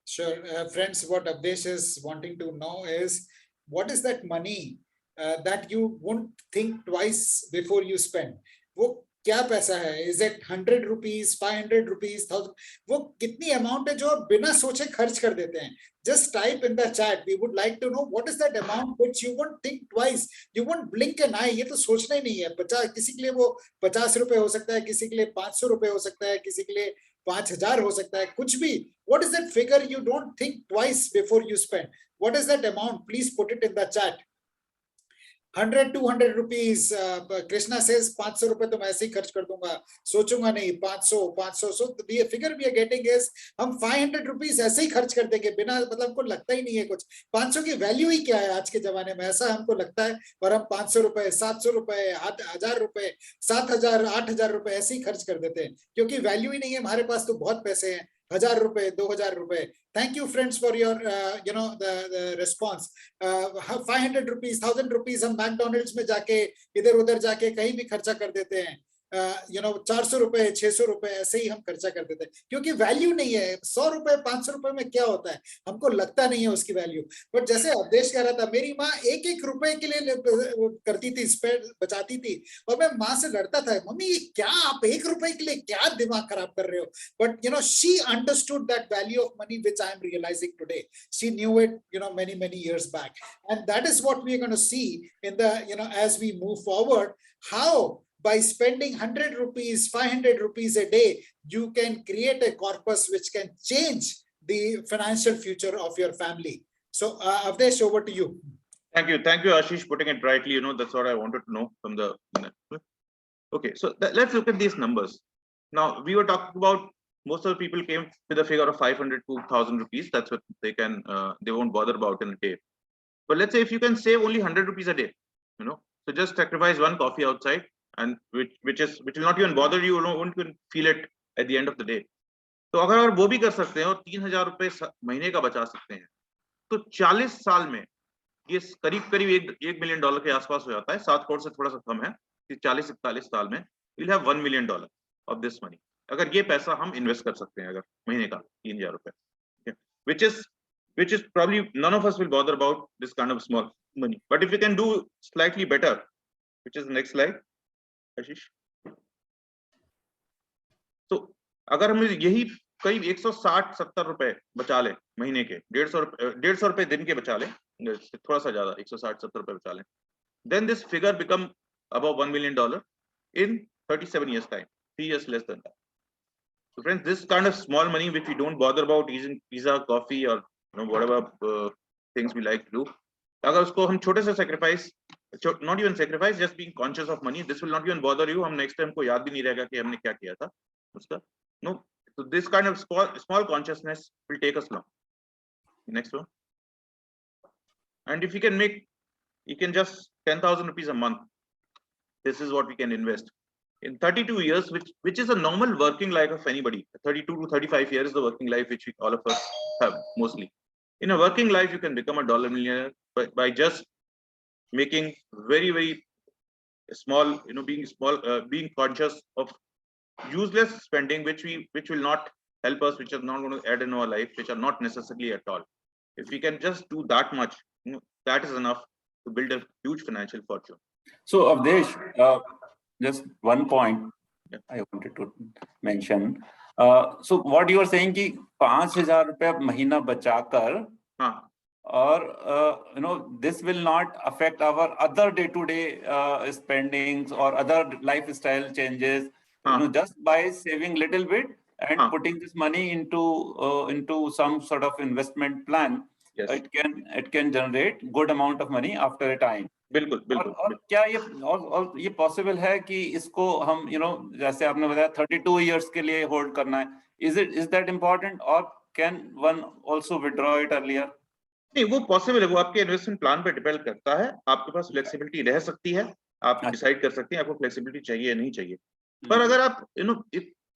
Sure, friends. What Avdesh is wanting to know is, what is that money that you won't think twice before you spend? वो क्या पैसा है? Is it 100 rupees, 500 rupees, 1000? वो कितनी amount है जो आप बिना सोचे खर्च कर देते हैं? Just type in the chat. We would like to know what is that amount which you won't think twice. You won't blink an eye. ये तो सोचना ही नहीं है. किसी के लिए वो 50 रुपए हो सकता है, किसी के लिए 500 रुपए हो सकता है, किसी के लिए 5000 हो सकता है, कुछ भी. What is that figure you don't think twice before you spend? What is that amount? Please put it in the chat. 100-200 rupees. Krishna says 500 रुपए तो मैं ऐसे ही खर्च कर दूंगा, सोचूंगा नहीं. 500. So the figure we are getting is हम 500 rupees ऐसे ही खर्च कर देंगे बिना, मतलब हमको लगता ही नहीं है कुछ. 500 की वैल्यू ही क्या है आज के जमाने में, ऐसा हमको लगता है. और हम 500 रुपए, 700 रुपए, 1000 रुपए, 7000, 8000 रुपए ऐसे ही खर्च कर देते हैं, क्योंकि वैल्यू ही नहीं है. हमारे पास तो बहुत पैसे हैं, 1000 रुपए, 2000 रुपए. Thank you friends for your the response. 500 rupees, 1000 rupees हम मैकडोनल्ड्स में जाके, इधर उधर जाके कहीं भी खर्चा कर देते हैं. 400 रुपए, 600 रुपए ऐसे ही हम खर्चा कर देते हैं, क्योंकि वैल्यू नहीं है. 100 रुपए, 500 रुपए में क्या होता है, हमको लगता नहीं है उसकी वैल्यू. बट जैसे अवधेश कह रहा था, मेरी माँ एक एक रुपए के लिए करती थी, बचाती थी, और मैं माँ से लड़ता था, मम्मी क्या आप 1 रुपए के लिए क्या दिमाग खराब कर रहे हो. But she understood that value of money which I am realizing today. She knew it many years back, and that is what we are going to see in the as we move forward, how by spending 100 rupees, 500 rupees a day, you can create a corpus which can change the financial future of your family. So Avdesh, over to you. Thank you, Ashish, putting it rightly. That's what I wanted to know from the. Okay, so let's look at these numbers. Now we were talking about, most of the people came with a figure of 500 to 1000 rupees. That's what they can, they won't bother about in a day. But let's say if you can save only 100 rupees a day, so just sacrifice one coffee outside, and which will not even bother you, won't even feel it at the end of the day. तो अगर वो भी कर सकते हैं और 3000 रुपए महीने का बचा सकते हैं, तो 40 साल में ये करीब $1 मिलियन के आसपास हो जाता है. 7 करोड़ से थोड़ा सा कम है. 40-41 साल में we'll have $1 million of this money. अगर ये पैसा हम इन्वेस्ट कर सकते हैं, अगर महीने का 3000 रुपए, which is probably none of us will bother about this kind of small money. But if we can do slightly better, which is the next slide, Ashish. So अगर हम यही करीब 160-70 रुपए बचा ले महीने के, 150 रुपए दिन के बचा ले, थोड़ा सा ज्यादा, 160-70 रुपए बचा ले, then this figure become above $1 million in 37 years time, 3 years less than that. So friends, this kind of small money which we don't bother about eating pizza, coffee, or whatever things we like to do, अगर उसको हम छोटे से sacrifice, not even sacrifice, just being conscious of money, this will not even bother you. हम next time को याद भी नहीं रहेगा कि हमने क्या किया था उसका. No, so this kind of small consciousness will take us long. Next one. And if you can just 10,000 rupees a month. This is what we can invest in 32 years, which is a normal working life of anybody. 32 to 35 years is the working life which all of us have mostly. In a working life, you can become a $1 millionaire by just making very small, being conscious of useless spending, which will not help us, which are not going to add in our life, which are not necessarily at all. If we can just do that much, that is enough to build a huge financial fortune. So Avdesh, just one point I wanted to mention. So what you are saying कि 5000 रुपए महीना बचाकर, और this will not affect our other day-to-day spendings or other lifestyle changes. Just by saving little bit and putting this money into some sort of investment plan, yes, it can generate good amount of money after a time. बिल्कुल. और क्या ये possible है कि इसको हम जैसे आपने बताया 32 इयर्स के लिए होल्ड करना है, is that important, or can one also withdraw it earlier? नहीं, वो पॉसिबल है. वो आपके इन्वेस्टमेंट प्लान पे डिपेंड करता है. आपके पास फ्लेक्सिबिलिटी रह सकती है, आप डिसाइड कर सकते हैं आपको फ्लेक्सिबिलिटी चाहिए या नहीं चाहिए. पर अगर आप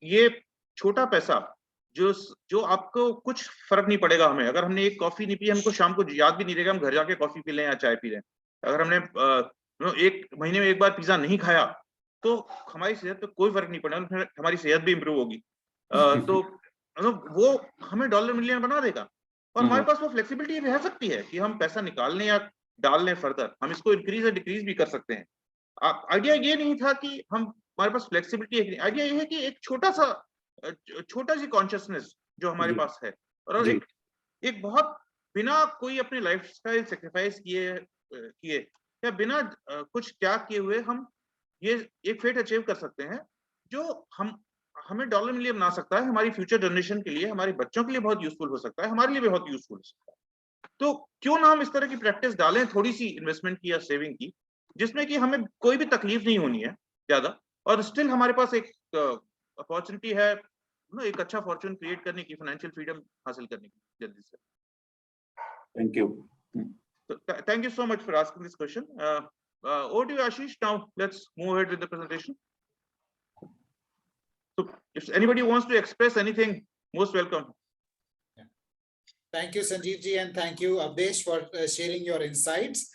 ये छोटा पैसा जो आपको कुछ फर्क नहीं पड़ेगा हमें, अगर हमने एक कॉफी नहीं पी, हमको शाम को याद भी नहीं रहेगा हम घर जाके कॉफी पी लें या चाय पी लें. अगर हमने एक महीने में एक बार पिज्जा नहीं खाया, तो हमारी सेहत पे कोई फर्क नहीं पड़ेगा, हमारी सेहत भी इंप्रूव होगी. तो वो हमें $1 मिलियन बना देगा. और हमारे पास वो फ्लेक्सिबिलिटी रह सकती है कि हम पैसा निकाल लें या डाल लें फर्दर, हम इसको इंक्रीज या डिक्रीज भी कर सकते हैं. आइडिया ये नहीं था कि हमारे पास फ्लेक्सिबिलिटी है. आइडिया ये है कि एक छोटा सी कॉन्शियसनेस जो हमारे पास है, और एक बहुत बिना कोई अपने लाइफस्टाइल सेक्रीफाइस किए या बिना कुछ त्याग किए हुए हम ये एक फेट अचीव कर सकते हैं, जो हमें $1 मिलियन बना सकता है. हमारी फ्यूचर जनरेशन के लिए, हमारे बच्चों के लिए बहुत यूजफुल हो सकता है, हमारे लिए भी बहुत यूजफुल हो सकता है. तो क्यों ना हम इस तरह की प्रैक्टिस डालें, थोड़ी सी इन्वेस्टमेंट की या सेविंग की, जिसमें कि हमें कोई भी तकलीफ नहीं होनी है ज्यादा, और स्टिल हमारे पास एक अपॉर्चुनिटी है ना, एक अच्छा फॉर्चून क्रिएट करने की, फाइनेंशियल फ्रीडम हासिल करने की जल्दी से। Thank you. So, thank you so much for asking this question. Over to you, Ashish. Now let's move ahead with the presentation. So if anybody wants to express anything, most welcome. Thank you, Sanjeev ji, and thank you, Avdesh, for sharing your insights.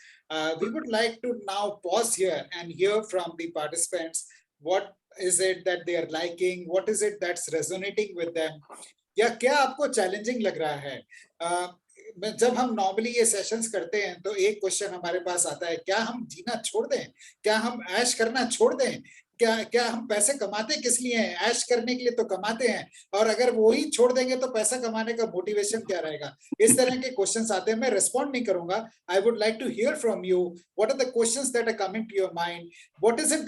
We would like to now pause here and hear from the participants. What is it that they are liking? What is it that's resonating with them? या क्या आपको challenging लग रहा है? जब हम normally ये sessions करते हैं तो एक क्वेश्चन हमारे पास आता है, क्या हम जीना छोड़ दें? क्या हम ऐश करना छोड़ दें? क्या हम पैसे कमाते किस लिए हैं? ऐश करने के लिए तो कमाते हैं, और अगर वो ही छोड़ देंगे तो पैसा कमाने का मोटिवेशन क्या रहेगा? इस तरह के क्वेश्चंस आते हैं. मैं रिस्पॉन्ड नहीं करूंगा. I would like to hear from you. What are the questions that are coming to your mind? What is it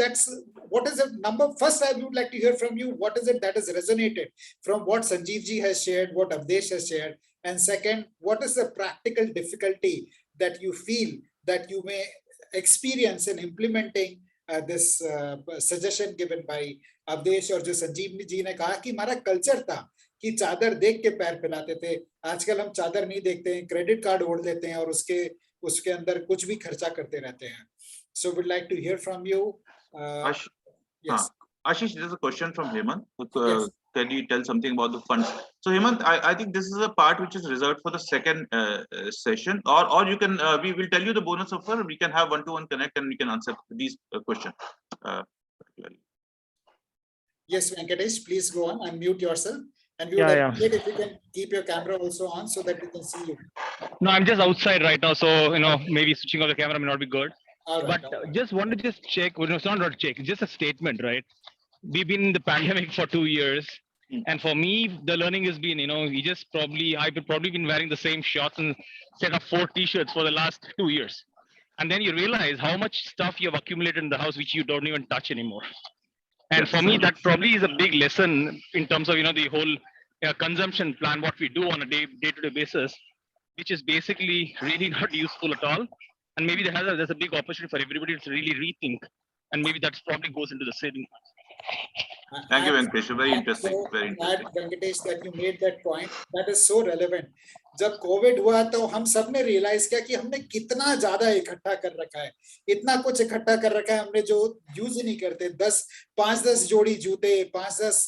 number first? I would like to hear from you. What is it that has resonated from what Sanjeev ji has shared, what Avdesh has shared? And second, what is the practical difficulty that you feel that you may experience in implementing this suggestion given by Avdesh? और जो संजीव जी ने कहा कि हमारा culture था कि चादर देख के पैर फैलाते थे, आजकल हम चादर नहीं देखते हैं, क्रेडिट कार्ड ओढ़ लेते हैं और उसके अंदर कुछ भी खर्चा करते रहते हैं. So we'd like to hear from you. Yes. Ashish, there's a question from Hemant. Yes. Can you tell something about the funds? So Hemant, I think this is a part which is reserved for the second session, or you can we will tell you the bonus offer. We can have one-to-one connect and we can answer these questions. Yes, Venkatesh, please go on, unmute yourself, and we would appreciate if you can keep your camera also on so that we can see you. No, I'm just outside right now, so maybe switching off the camera may not be good. All right, but just want to check. Well, no, it's not check. It's just a statement, right? We've been in the pandemic for 2 years, and for me, the learning has been, I've probably been wearing the same shorts and set of 4 T-shirts for the last 2 years, and then you realize how much stuff you have accumulated in the house which you don't even touch anymore. And for me, that probably is a big lesson in terms of the whole consumption plan, what we do on a day-to-day basis, which is basically really not useful at all. And maybe there's a big opportunity for everybody to really rethink, and maybe that probably goes into the saving. Thank you, Venkatesh. Very interesting. Very interesting. Venkatesh, that you made that point. That is so relevant. जब Covid हुआ तो हम सब ने realise किया कि हमने कितना ज्यादा इकट्ठा कर रखा है, इतना कुछ इकट्ठा कर रखा है हमने जो यूज ही नहीं करते. 5-10 जोड़ी जूते, 5-10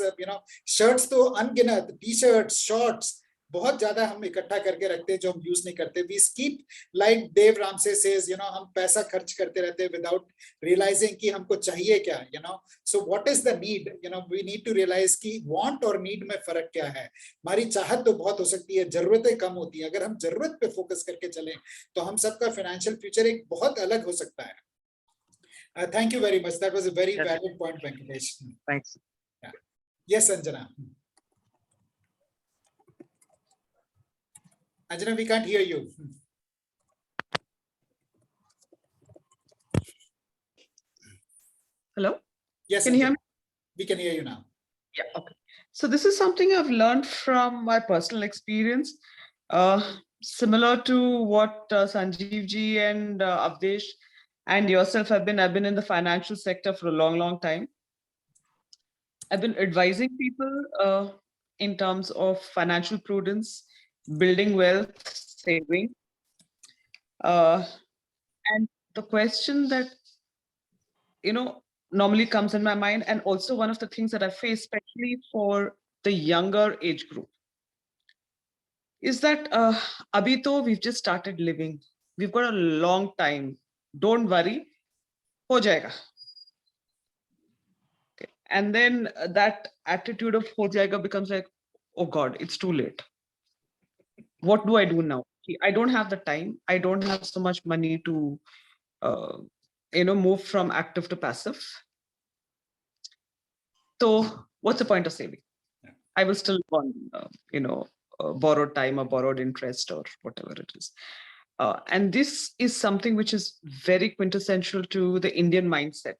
शर्ट्स तो अनगिनत, टी शर्ट, शॉर्ट्स बहुत ज्यादा हम इकट्ठा करके रखते हैं जो हम यूज नहीं करते. We skip, like Dave Ramsey says, हम पैसा खर्च करते रहते हैं विदाउट रियलाइजिंग कि हमको चाहिए क्या. So what is the need? We need to realise कि वांट और नीड में फर्क क्या है. हमारी चाहत तो बहुत हो सकती है, जरूरतें कम होती है. अगर हम जरूरत पे फोकस करके चलें तो हम सबका फाइनेंशियल फ्यूचर एक बहुत अलग हो सकता है. Thank you very much. That was a very valid point, Venkatesh. Thanks. Yes, Anjana. Anjana, we can't hear you. Hello? Yes, can you hear me? We can hear you now. Yeah, okay. So this is something I've learned from my personal experience, similar to what Sanjeev ji and Avdesh and yourself have been. I've been in the financial sector for a long time. I've been advising people in terms of financial prudence, building wealth, saving. And the question that, normally comes in my mind, and also one of the things that I face, especially for the younger age group, is that abhi we've just started living. We've got a long time. Don't worry, ho jayega. Okay. And then that attitude of ho jayega becomes like, oh God, it's too late. What do I do now? I don't have the time. I don't have so much money to, move from active to passive. So what's the point of saving? I will still want, borrowed time or borrowed interest or whatever it is. And this is something which is very quintessential to the Indian mindset,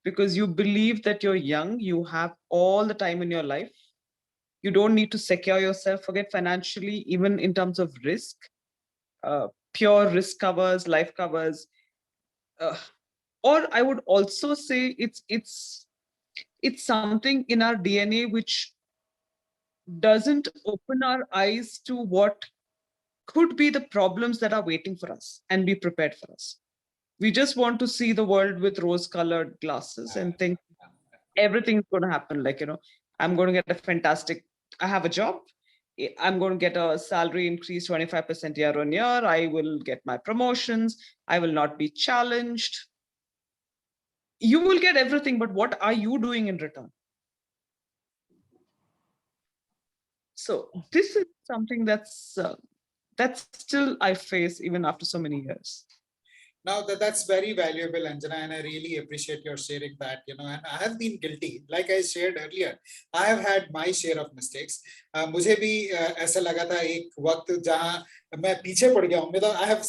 because you believe that you're young, you have all the time in your life. You don't need to secure yourself, forget financially, even in terms of risk, pure risk covers, life covers. Or I would also say it's something in our DNA which doesn't open our eyes to what could be the problems that are waiting for us and be prepared for us. We just want to see the world with rose-colored glasses and think everything's going to happen. Like, I'm going to get a fantastic, I have a job. I'm going to get a salary increase 25% year on year. I will get my promotions. I will not be challenged. You will get everything, but what are you doing in return? So this is something that's still I face even after so many years. Now that's very valuable, Anjana, and I really appreciate your sharing that, and I have been guilty. Like I shared earlier, I have had my share of mistakes. मुझे भी ऐसा लगा था एक वक्त जहाँ मैं पीछे पड़ गया हूँ, मतलब I have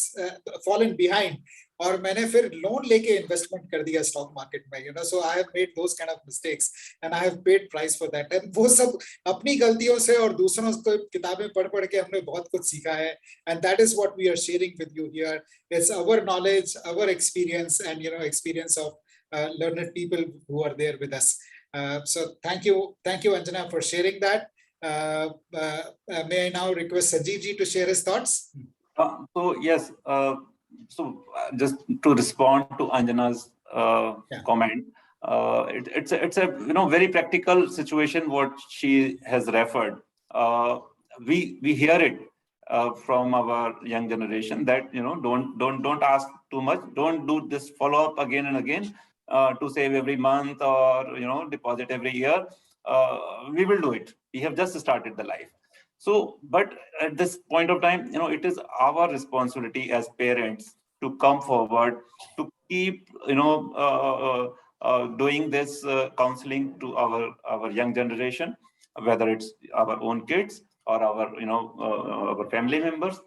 fallen behind, और मैंने फिर लोन लेके इन्वेस्टमेंट कर दिया स्टॉक मार्केट में, so I have made those kind of mistakes and I have paid price for that. And वो सब अपनी गलतियों से और दूसरों को किताबें पढ़ के हमने बहुत कुछ सीखा है, and that is what we are sharing with you here. It's our knowledge, our experience, and experience of learned people who are there with us. So thank you, Anjana, for sharing that. May I now request Sanjeev ji to share his thoughts? So yes, just to respond to Anjana's comment, it's a very practical situation what she has referred. We hear it from our young generation that don't ask too much, don't do this follow up again and again to save every month or deposit every year. We will do it. We have just started the life. So, but at this point of time, it is our responsibility as parents to come forward, to keep, doing this counseling to our young generation, whether it's our own kids or our family members,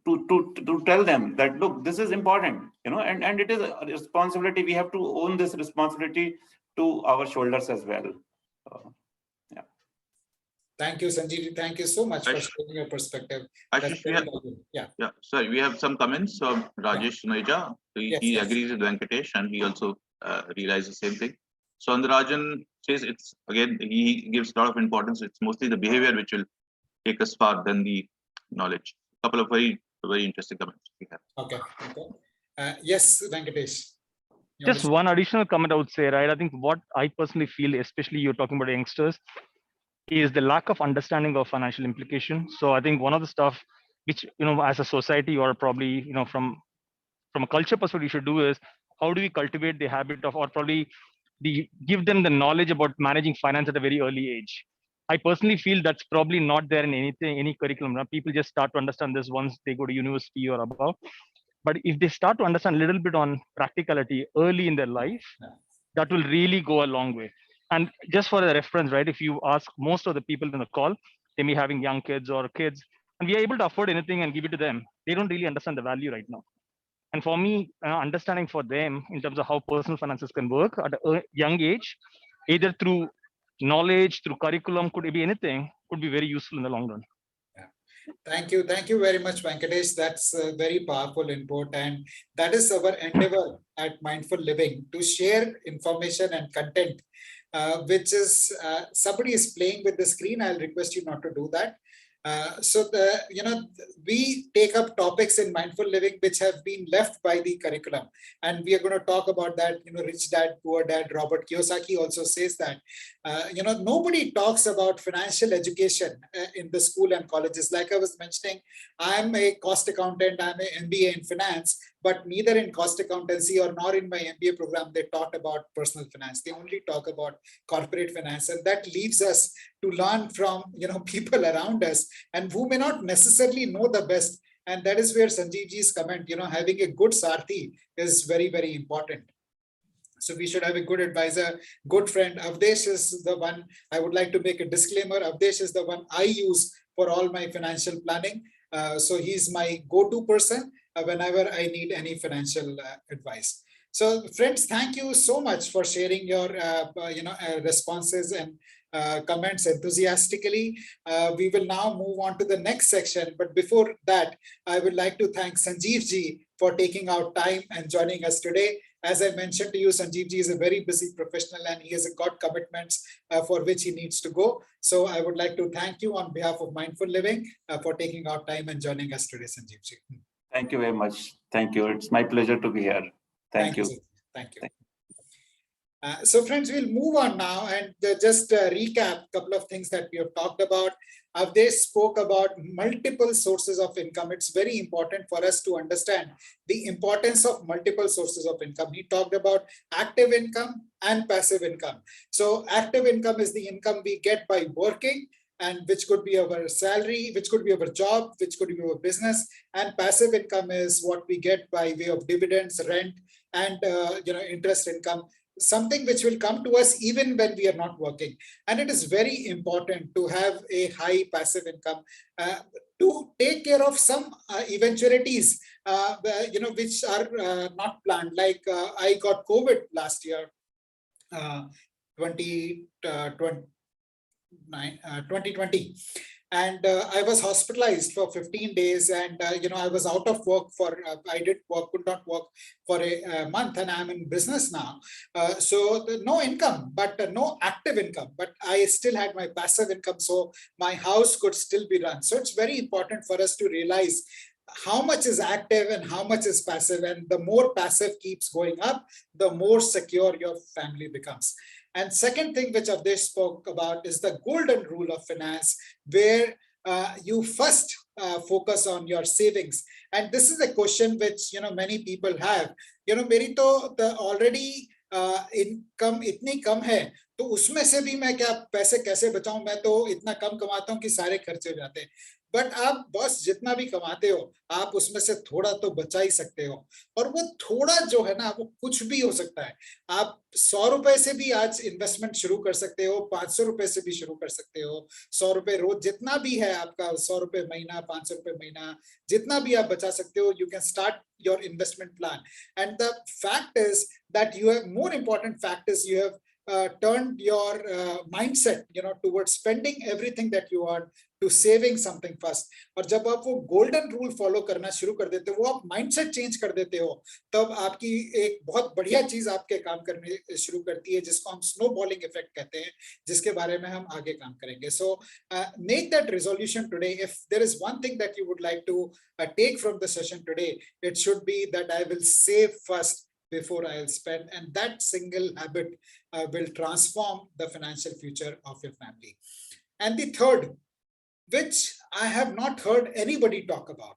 to tell them that, look, this is important, and it is a responsibility. We have to own this responsibility to our shoulders as well. Thank you, Sanjeev. Thank you so much for sharing your perspective. Ashish, yeah. Sorry, we have some comments from Rajesh Suneja. He agrees with Venkatesh, and he also realized the same thing. So Andarajan says he gives a lot of importance. It's mostly the behavior which will take us far than the knowledge. A couple of very interesting comments we have. Okay. Yes, Venkatesh. Just one additional comment I would say, right? I think what I personally feel, especially you're talking about youngsters, is the lack of understanding of financial implication. So I think one of the stuff which, as a society or probably, from a culture perspective, you should do is how do we cultivate the habit of, or probably give them the knowledge about managing finance at a very early age. I personally feel that's probably not there in any curriculum. People just start to understand this once they go to university or above. But if they start to understand a little bit on practicality early in their life, that will really go a long way. And just for a reference, right, if you ask most of the people in the call, they may be having young kids or kids, and we are able to afford anything and give it to them. They don't really understand the value right now. And for me, understanding for them in terms of how personal finances can work at a young age, either through knowledge, through curriculum, could be anything, could be very useful in the long run. Thank you very much, Venkatesh. That's a very powerful input, and that is our endeavor at Mindful Living, to share information and content, which is somebody is playing with the screen. I'll request you not to do that. So we take up topics in Mindful Living which have been left by the curriculum, and we are going to talk about that. Rich Dad, Poor Dad. Robert Kiyosaki also says that nobody talks about financial education in the school and colleges. Like I was mentioning, I'm a cost accountant, I'm an MBA in finance, but neither in cost accountancy or nor in my MBA program they taught about personal finance. They only talk about corporate finance, and that leaves us to learn from people around us and who may not necessarily know the best. And that is where Sanjeev ji's comment, having a good Sarthi is very, very important. So we should have a good advisor, good friend. Avdesh is the one. I would like to make a disclaimer. Avdesh is the one I use for all my financial planning. So he's my go-to person whenever I need any financial advice. So friends, thank you so much for sharing your responses and comments enthusiastically. We will now move on to the next section. But before that, I would like to thank Sanjeev ji for taking out time and joining us today. As I mentioned to you, Sanjeev ji is a very busy professional and he has got commitments for which he needs to go. So I would like to thank you on behalf of Mindful Living for taking out time and joining us today, Sanjeev ji. Thank you very much. Thank you. It's my pleasure to be here. Thank you. Thank you. So friends, we'll move on now and just recap a couple of things that we have talked about. They spoke about multiple sources of income. It's very important for us to understand the importance of multiple sources of income. He talked about active income and passive income. So active income is the income we get by working, and which could be our salary, which could be our job, which could be our business. And passive income is what we get by way of dividends, rent, and interest income. Something which will come to us even when we are not working. And it is very important to have a high passive income to take care of some eventualities, which are not planned. Like I got COVID last year, 2020. And I was hospitalized for 15 days, and I was out of work for could not work for a month, and I'm in business now. So no income, but no active income, but I still had my passive income, so my house could still be run. So it's very important for us to realize how much is active and how much is passive, and the more passive keeps going up, the more secure your family becomes. And second thing which Avdesh spoke about is the golden rule of finance, where you first focus on your savings. And this is a question which many people have. मेरी तो the already income इतनी कम है, तो उसमें से भी मैं क्या पैसे कैसे बचाऊं? मैं तो इतना कम कमाता हूं कि सारे खर्चे हो जाते हैं. बट आप बस जितना भी कमाते हो, आप उसमें से थोड़ा तो बचा ही सकते हो. और वो थोड़ा जो है ना, वो कुछ भी हो सकता है. आप 100 रुपए से भी आज इन्वेस्टमेंट शुरू कर सकते हो, 500 रुपए से भी शुरू कर सकते हो, 100 रुपए रोज, जितना भी है आपका, 100 रुपए महीना, 500 रुपए महीना, जितना भी आप बचा सकते हो, you can start your investment plan. And the fact is that more important fact is you have turned your mindset towards spending everything that you earn to saving something first. और जब आप वो golden rule follow करना शुरू कर देते हो, वो आप mindset change कर देते हो, तब आपकी एक बहुत बढ़िया चीज आपके काम करने शुरू करती है, जिसको हम snowballing effect कहते हैं, जिसके बारे में हम आगे काम करेंगे. So make that resolution today. If there is one thing that you would like to take from the session today, it should be that I will save first before I'll spend, and that single habit will transform the financial future of your family. And the third, which I have not heard anybody talk about,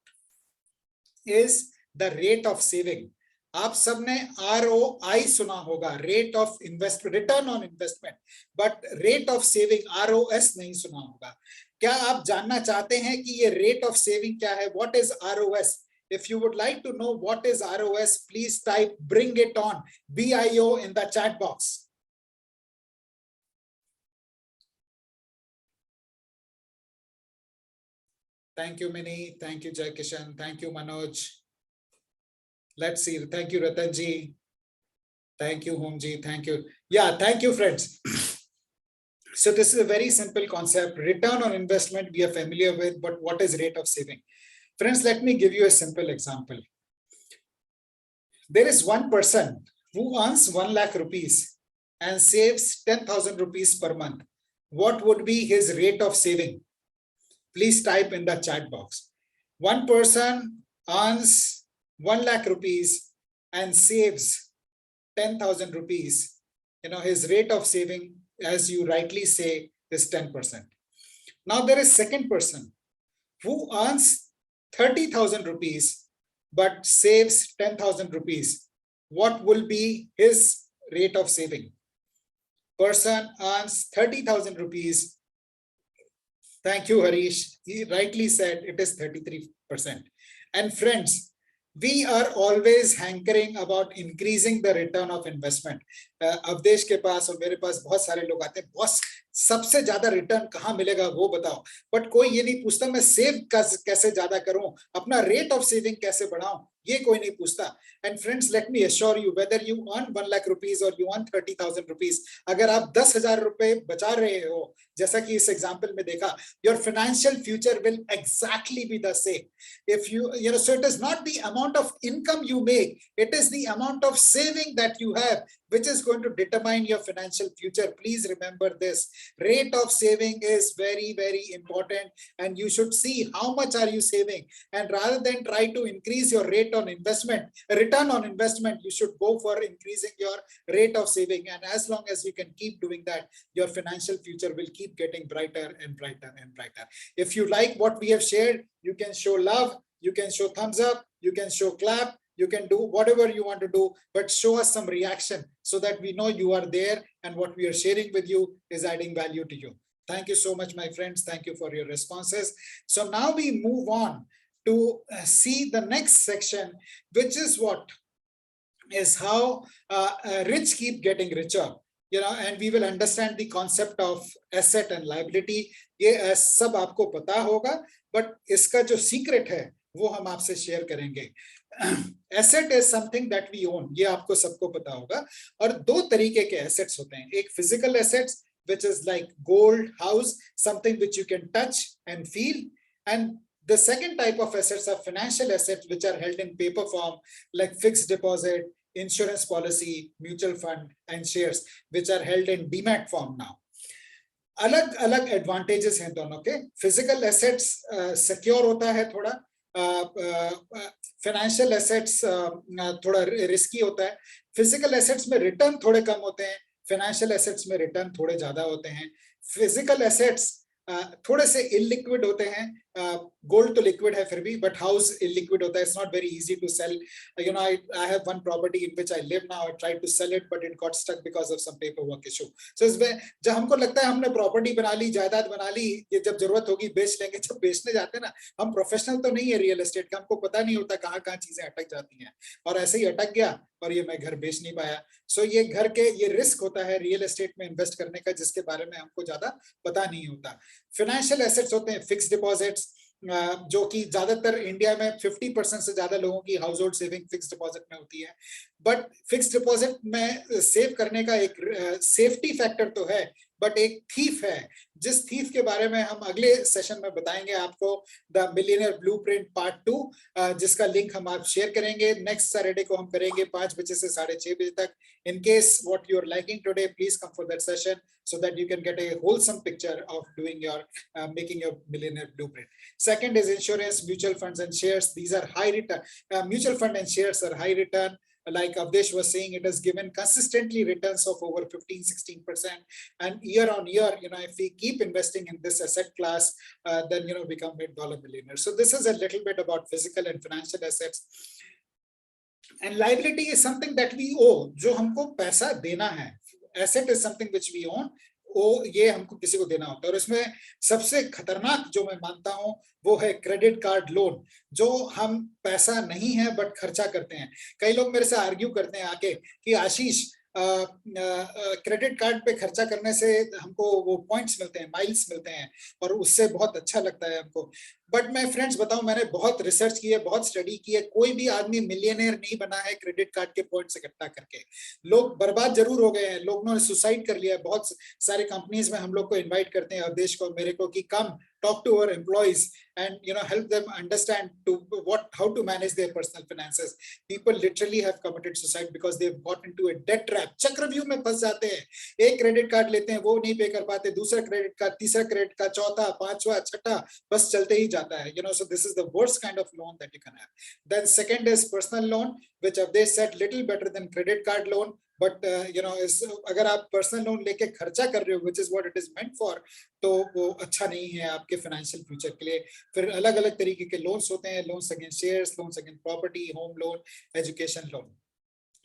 is the rate of saving. आप सबने ROI सुना होगा, rate of investment, return on investment, but rate of saving, ROS नहीं सुना होगा. क्या आप जानना चाहते हैं कि ये rate of saving क्या है? What is ROS? If you would like to know what is ROS, please type bring it on, BIO, in the chat box. Thank you, Mini. Thank you, Jai Kishan. Thank you, Manoj. Let's see. Thank you, Ratanji. Thank you, Homji. Thank you. Yeah, thank you, friends. So this is a very simple concept. Return on investment we are familiar with, but what is rate of saving? Friends, let me give you a simple example. There is one person who earns 1 lakh rupees and saves 10,000 rupees per month. What would be his rate of saving? Please type in the chat box. One person earns 1 lakh rupees and saves 10,000 rupees. His rate of saving, as you rightly say, is 10%. Now there is second person who earns 30,000 rupees but saves 10,000 rupees. What will be his rate of saving? Person earns 30,000 rupees. Thank you, Harish. He rightly said it is 33%. And friends, we are always hankering about increasing the return of investment. Avdesh के पास और मेरे पास बहुत सारे लोग आते हैं, boss सबसे ज्यादा रिटर्न कहाँ मिलेगा वो बताओ. बट कोई ये नहीं पूछता मैं सेव कैसे ज्यादा करूं, अपना रेट ऑफ सेविंग कैसे बढ़ाऊं. ये कोई नहीं पूछता। And friends, let me assure you, whether you earn 1 lakh rupees और यू अर्न 30,000 रुपीज, अगर आप 10,000 रुपए बचा रहे हो, जैसा कि इस एग्जाम्पल में देखा, your financial future will exactly be the same. If you know, so it is not the amount of income you make, it is the amount of saving that you have which is going to determine your financial future. Please remember this. Rate of saving is very, very important, and you should see how much are you saving, and rather than try to increase your rate on investment, return on investment, you should go for increasing your rate of saving. And as long as you can keep doing that, your financial future will keep getting brighter and brighter and brighter. If you like what we have shared, you can show love, you can show thumbs up, you can show clap, you can do whatever you want to do, but show us some reaction so that we know you are there and what we are sharing with you is adding value to you. Thank you so much, my friends. Thank you for your responses. So now we move on to see the next section, which is what is how rich keep getting richer. And we will understand the concept of asset and liability. ये सब आपको पता होगा, but इसका जो secret है वो हम आपसे शेयर करेंगे। Asset is something that we own, ये आपको सबको पता होगा। और दो तरीके के एसेट्स होते हैं, एक physical assets which is like gold, house, something which you can touch and feel, and the second type of assets are financial assets which are held in paper form like fixed deposit, insurance policy, mutual fund and shares which are held in demat form now. अलग अलग advantages हैं दोनों के। Physical assets secure होता है थोड़ा, financial assets थोड़ा risky होता है। फिजिकल एसेट्स में रिटर्न थोड़े कम होते हैं, फाइनेंशियल एसेट्स में रिटर्न थोड़े ज्यादा होते हैं। फिजिकल एसेट्स थोड़े से इलिक्विड होते हैं, गोल्ड तो लिक्विड है फिर भी, बट हाउस इलिक्विड होता है, it's not very easy to sell. I have one property in which I live now. I tried to sell it, but it got stuck because of some paperwork issue. So इसमें जब हमको लगता है हमने property बना ली, जायदाद बना ली, ये जब जरूरत होगी बेच लेंगे, जब बेचने जाते हैं ना, हम प्रोफेशनल तो नहीं है रियल एस्टेट का, हमको पता नहीं होता कहाँ कहाँ चीजें अटक जाती हैं, और ऐसे ही अटक गया और ये मैं घर बेच नहीं पाया। सो ये घर के ये रिस्क होता है रियल एस्टेट में इन्वेस्ट करने का, जिसके बारे में हमको ज्यादा पता नहीं होता। फाइनेंशियल एसेट्स होते हैं फिक्स डिपॉजिट्स, जो कि ज्यादातर इंडिया में 50% से ज्यादा लोगों की house hold saving fix deposit में होती है। बट फिक्स डिपॉजिट में सेव करने का एक सेफ्टी फैक्टर तो है, बट एक थीफ है, जिस थीफ के बारे में हम अगले सेशन में बताएंगे आपको, द मिलियनेयर ब्लूप्रिंट पार्ट 2, जिसका लिंक हम आप शेयर करेंगे। नेक्स्ट सैटरडे को हम करेंगे 5 बजे से 6:30 बजे तक। In case what you're liking today, please come for that session so that you can get a wholesome picture of doing your making your millionaire blueprint. Second is insurance, mutual funds and shares. These are high return. Mutual fund and shares are high return. Like Avdesh was saying, it has given consistently returns of over 15-16%, and year on year, if we keep investing in this asset class, then become $1 millionaire. So this is a little bit about physical and financial assets. And liability is something that we owe, जो हमको पैसा देना है। Asset is something which we own, ये हमको किसी को देना होता है। और इसमें सबसे खतरनाक जो मैं मानता हूँ वो है क्रेडिट कार्ड लोन, जो हम पैसा नहीं है बट खर्चा करते हैं। कई लोग मेरे से आर्ग्यू करते हैं आके कि आशीष, क्रेडिट कार्ड पे खर्चा करने से हमको वो पॉइंट्स मिलते हैं, माइल्स मिलते हैं, और उससे बहुत अच्छा लगता है हमको। बट मैं फ्रेंड्स बताऊं, मैंने बहुत रिसर्च की है, बहुत स्टडी की है, कोई भी आदमी मिलियनेयर नहीं बना है क्रेडिट कार्ड के पॉइंट्स इकट्ठा करके। लोग बर्बाद जरूर हो गए हैं, लोगों ने सुसाइड कर लिया है। बहुत सारे कंपनीज में हम लोग को इन्वाइट करते हैं, अवधेश को मेरे को, कि कम talk to our employees and help them understand how to manage their personal finances. People literally have committed suicide because they've got into a debt trap. चक्रव्यूह में फंस जाते हैं, एक क्रेडिट कार्ड लेते हैं, वो नहीं पे कर पाते, दूसरा क्रेडिट कार्ड, तीसरा क्रेडिट कार्ड, चौथा, पांचवा, छठा, बस चलते ही जाता है। So this is the worst kind of loan that you can have. Then second is personal loan, which they said little better than credit card loan. But अगर आप पर्सनल लोन लेके खर्चा कर रहे हो, which is what it is meant for, तो वो अच्छा नहीं है आपके फाइनेंशियल फ्यूचर के लिए। फिर अलग अलग तरीके के लोन्स होते हैं, loans against shares, loans against property, home loan, education loan.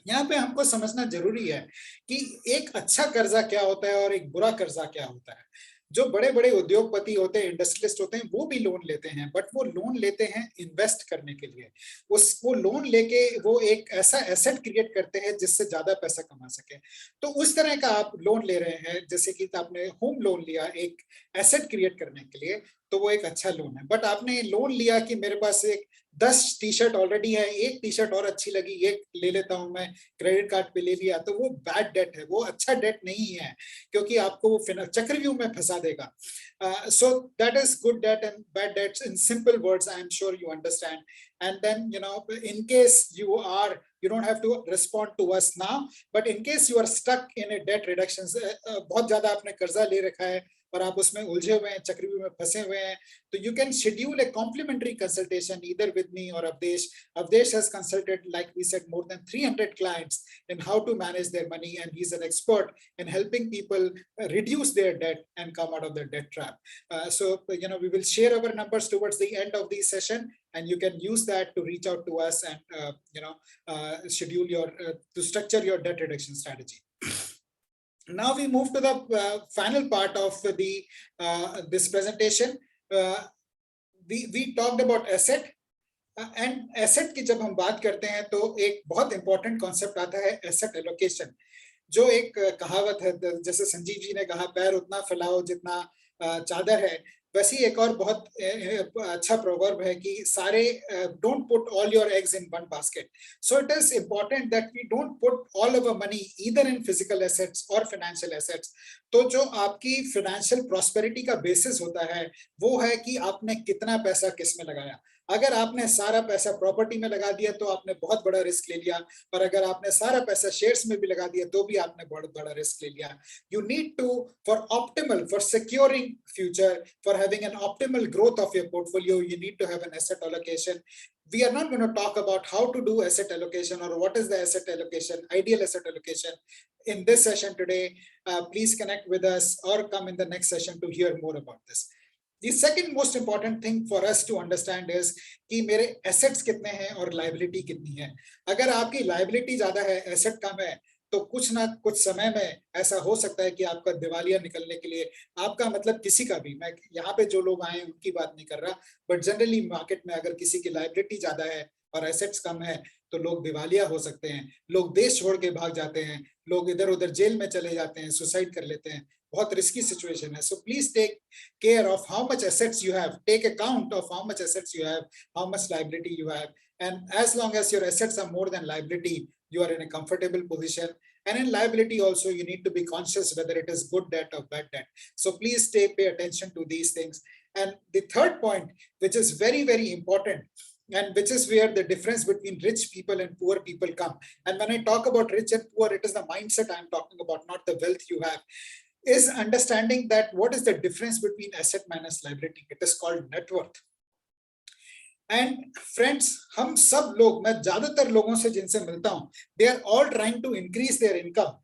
यहाँ पे हमको समझना जरूरी है कि एक अच्छा कर्जा क्या होता है और एक बुरा कर्जा क्या होता है। जो बड़े बड़े उद्योगपति होते हैं, इंडस्ट्रियलिस्ट होते हैं, वो भी लोन लेते हैं, बट वो लोन लेते हैं इन्वेस्ट करने के लिए। वो लोन लेके वो एक ऐसा एसेट क्रिएट करते हैं जिससे ज्यादा पैसा कमा सके। तो उस तरह का आप लोन ले रहे हैं, जैसे कि आपने होम लोन लिया एक एसेट क्रिएट करने के लिए, तो वो एक अच्छा लोन है। बट आपने लोन लिया कि मेरे पास एक 10 टी शर्ट ऑलरेडी है, एक टी शर्ट और अच्छी लगी, ये ले लेता हूं मैं, क्रेडिट कार्ड पे ले लिया, तो वो बैड डेट है, वो अच्छा डेट नहीं है, क्योंकि आपको वो चक्रव्यूह में फंसा देगा. So that is good debt and bad debts in simple words. I am sure you understand. And then, in case you don't have to respond to us now, but in case you are stuck in a debt reductions, बहुत ज़्यादा आपने कर्जा ले रखा है और आप उसमें उलझे हुए हैं, चक्रव्यूह में फंसे हुए हैं, तो you can schedule a complimentary consultation either with me or Avdesh. Avdesh has consulted, like we said, more than 300 clients in how to manage their money, and he's an expert in helping people reduce their debt and come out of the debt trap. So we will share our numbers towards the end of the session, and you can use that to reach out to us and schedule to structure your debt reduction strategy. Now we move to the final part of this presentation. We talked about asset, and asset की जब हम बात करते हैं तो एक बहुत important concept आता है asset allocation. जो एक कहावत है, जैसे संजीव जी ने कहा, पैर उतना फैलाओ जितना चादर है, वैसे ही एक और बहुत अच्छा प्रोवर्ब है कि सारे don't put all your eggs in one basket. So it is important that we don't put all of our money either in physical assets or financial assets. तो जो आपकी financial prosperity का basis होता है वो है कि आपने कितना पैसा किस में लगाया. अगर आपने सारा पैसा प्रॉपर्टी में लगा दिया तो आपने बहुत बड़ा रिस्क ले लिया, और अगर आपने सारा पैसा शेयर्स में भी लगा दिया तो भी आपने बहुत बड़ा रिस्क ले लिया. You need to, for securing future, for having an optimal growth of your portfolio, you need to have an asset allocation. We are not going to talk about how to do asset allocation or what is the asset allocation, ideal asset allocation in this session today. Please connect with us or come in the next session to hear more about this. The second most important thing for us to understand is कि मेरे assets कितने हैं और liability कितनी है. अगर आपकी liability ज़्यादा है, asset कम है, तो कुछ ना कुछ समय में ऐसा हो सकता है कि आपका दिवालिया निकलने के लिए, आपका मतलब किसी का भी, मैं यहाँ पे जो लोग आए उनकी बात नहीं कर रहा, बट जनरली मार्केट में अगर किसी की लाइबिलिटी ज्यादा है और एसेट्स कम है तो लोग दिवालिया हो सकते हैं, लोग देश छोड़ के भाग जाते हैं, लोग इधर उधर जेल में चले जाते हैं, सुसाइड कर लेते हैं, बहुत रिस्की सिचुएशन है. So please take care of how much assets you have, take account of how much assets you have, how much liability you have, and as long as your assets are more than liability, you are in a comfortable position. And in liability also, you need to be conscious whether it is good debt or bad debt. So please pay attention to these things. And the third point, which is very, very important, and which is where the difference between rich people and poor people come. And when I talk about rich and poor, it is the mindset I'm talking about, not the wealth you have, is understanding that what is the difference between asset minus liability. It is called net worth. And friends, हम सब लोग, मैं ज्यादातर लोगों से जिनसे मिलता हूँ, they are all trying to increase their income,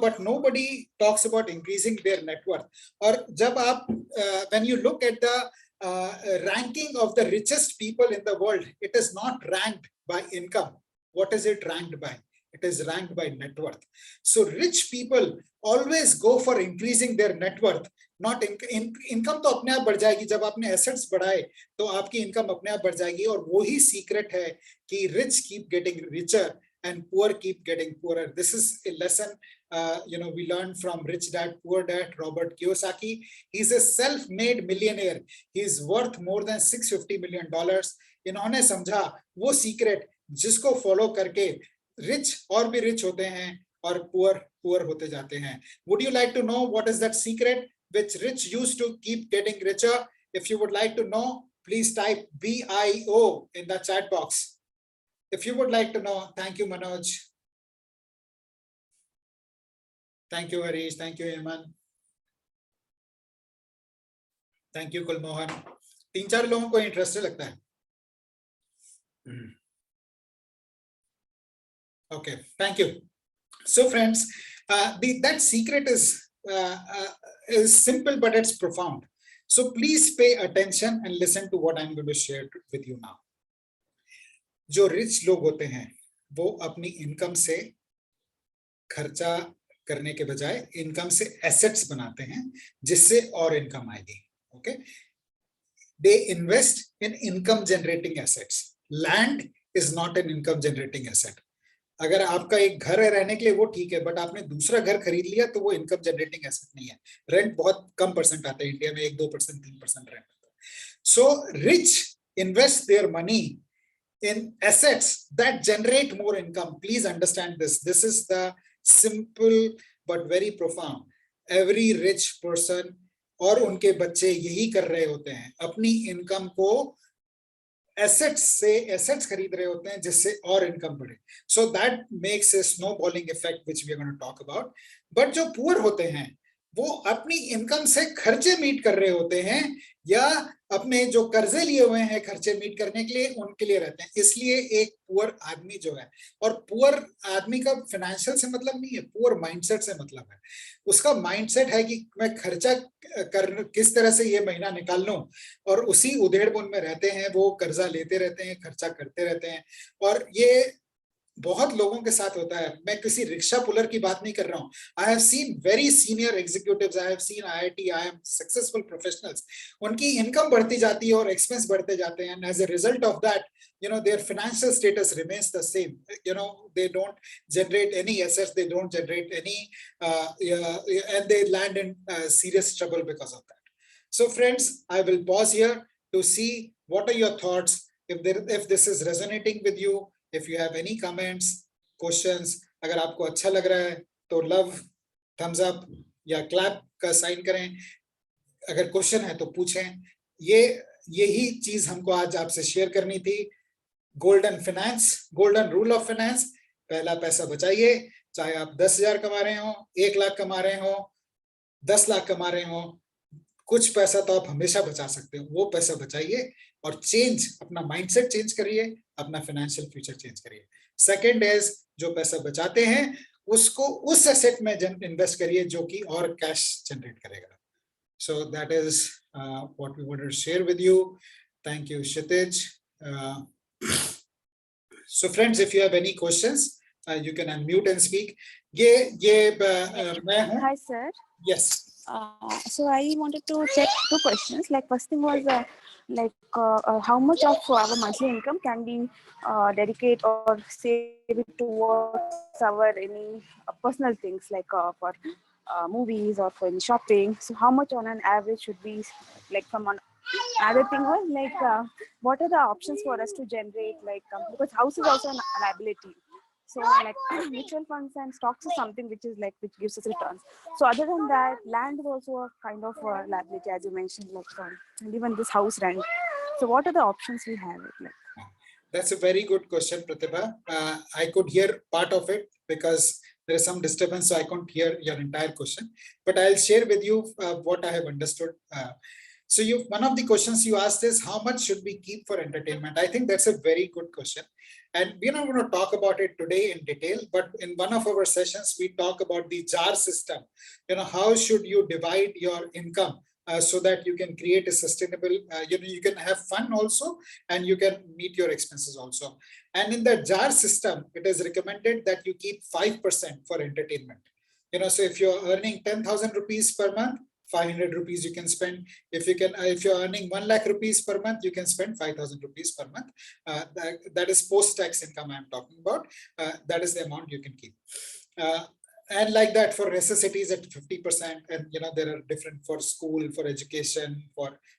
but nobody talks about increasing their net worth. और जब आप when you look at the ranking of the richest people in the world, it is not ranked by income. What is it ranked by? It is ranked by net worth. So rich people always go for increasing their net worth. Not income तो अपने आप बढ़ जाएगी, जब आपने assets बढ़ाए तो आपकी income अपने आप बढ़ जाएगी, और वही secret है कि rich keep getting richer and poor keep getting poorer. This is a lesson we learned from Rich Dad Poor Dad, Robert Kiyosaki. He's a self-made millionaire. He's worth more than $650 million. इन्होंने समझा वो secret जिसको follow करके rich और भी rich होते हैं और poor होते जाते हैं. Would you like to know what is that secret which rich used to keep getting richer? If you would like to know, please type BIO in the chat box. If you would like to know. Thank you, Manoj. Thank you, Harish. Thank you, Iman. Thank you, Kulmohan. 3-4 लोगों को interest लगता है. Okay, thank you. So friends, that secret is simple, but it's profound. So please pay attention and listen to what I'm going to share with you now. जो rich लोग होते हैं वो अपनी इनकम से खर्चा करने के बजाय इनकम से एसेट्स बनाते हैं जिससे और इनकम आएगी. Okay, they invest in income generating assets. Land is not an income generating asset. अगर आपका एक घर है रहने के लिए वो ठीक है, बट आपने दूसरा घर खरीद लिया तो वो इनकम जनरेटिंग एसेट नहीं है. रेंट बहुत कम परसेंट आता है, इंडिया में 1-2%, 3% रेंट आता है. So rich invest their money in assets that generate more income. Please understand this. This is the simple but very profound. Every rich person और उनके बच्चे यही कर रहे होते हैं, अपनी इनकम को एसेट्स खरीद रहे होते हैं जिससे और इनकम बढ़े. So that makes a snowballing effect which we are going to talk about. But जो पुअर होते हैं वो अपनी इनकम से खर्चे मीट कर रहे होते हैं या अपने जो कर्जे लिए हुए हैं खर्चे मीट करने के लिए उनके लिए रहते हैं. इसलिए एक पुअर आदमी जो है, और पुअर आदमी का फाइनेंशियल से मतलब नहीं है, पुअर माइंडसेट से मतलब है. उसका माइंडसेट है कि मैं खर्चा कर किस तरह से ये महीना निकाल लूं, और उसी उधेड़-बुन में रहते हैं, वो कर्जा लेते रहते हैं, खर्चा करते रहते हैं. और ये बहुत लोगों के साथ होता है. मैं किसी रिक्शा पुलर की बात नहीं कर रहा हूं. I have seen very senior executives, I have seen IIT, I am successful professionals. उनकी इनकम बढ़ती जाती है और एक्सपेंस बढ़ते जाते हैं, and as a result of that, you know, their financial status remains the same. You know, they don't generate any assets, they don't generate any and they land in serious trouble because of that. So friends, I will pause here to see what are your thoughts, if this is resonating with you. If you have any comments, questions, अगर आपको अच्छा लग रहा है तो love, thumbs up या clap का sign करें. अगर क्वेश्चन है तो पूछें. यही चीज हमको आज आपसे शेयर करनी थी. Golden finance, golden rule of finance. पहला पैसा बचाइए, चाहे आप 10,000 कमा रहे हो, 1 लाख कमा रहे हो, 10 लाख कमा रहे हो, कुछ पैसा तो आप हमेशा बचा सकते हो. वो पैसा बचाइए और अपना माइंडसेट चेंज करिए, अपना फाइनेंशियल फ्यूचर चेंज करिए. सेकंड इज, जो पैसा बचाते हैं उसको उस एसेट में इन्वेस्ट करिए जो कि और कैश जनरेट करेगा. So that is what we wanted to share with you. Thank you Kshitij. So friends, if you have any questions, you can unmute and speak. मैं हूँ. Hi sir. Yes. So I wanted to check 2 questions. Like first thing was how much of our monthly income can we dedicate or save it towards our any personal things like for movies or for any shopping. So how much on an average should we, like from on other thing was like what are the options for us to generate, like because house is also a liability. So like mutual funds and stocks is something which gives us returns. So other than that, land is also a kind of liability, as you mentioned, like and even this house rent. So what are the options we have? Like, that's a very good question, Pratibha. I could hear part of it because there is some disturbance, so I couldn't hear your entire question. But I'll share with you what I have understood. So one of the questions you asked is how much should we keep for entertainment? I think that's a very good question. And we're not going to talk about it today in detail, but in one of our sessions, we talk about the jar system. You know, how should you divide your income so that you can create a sustainable, you can have fun also, and you can meet your expenses also. And in the jar system, it is recommended that you keep 5% for entertainment. You know, so if you're earning 10,000 rupees per month, 500 rupees you can spend. If you're earning 1 lakh rupees per month, you can spend 5,000 rupees per month. That is post-tax income I'm talking about. That is the amount you can keep. And like that for necessities at 50%, and you know, there are different for school, for education,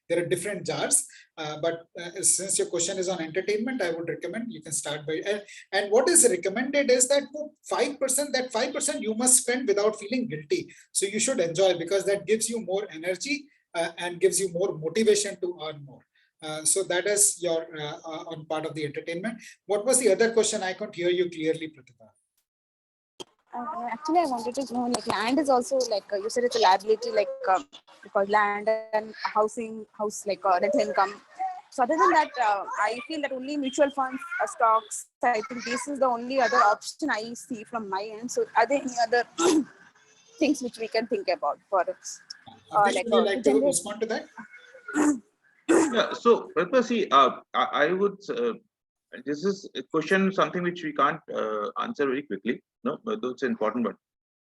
there are different jars. But since your question is on entertainment, I would recommend you can start by, and what is recommended is that 5% you must spend without feeling guilty. So you should enjoy, because that gives you more energy and gives you more motivation to earn more. So that is your on part of the entertainment. What was the other question? I couldn't hear you clearly, Pratibha. Actually, I wanted to know, like land is also like you said, it's a liability, like because land and house like rental income. So other than that, I feel that only mutual funds, stocks, I think this is the only other option I see from my end. So are there any other things which we can think about for Would you like to respond to that? Yeah, so see, I would, this is a question, something which we can't answer very quickly. No, but it's an important one.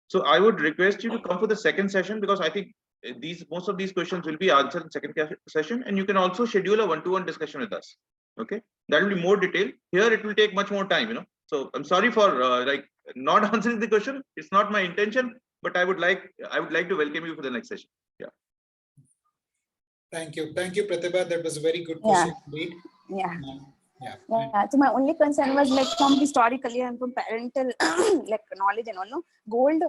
So I would request you to come for the second session, because I think most of these questions will be answered in second session, and you can also schedule a one-to-one discussion with us. Okay, that will be more detailed. Here it will take much more time, you know. So I'm sorry for like not answering the question. It's not my intention, but I would like to welcome you for the next session. Yeah. Thank you, Pratibha. That was a very good question. Yeah. Yeah. Yeah. So my only concern was like from historically and from parental like knowledge and all, no, gold,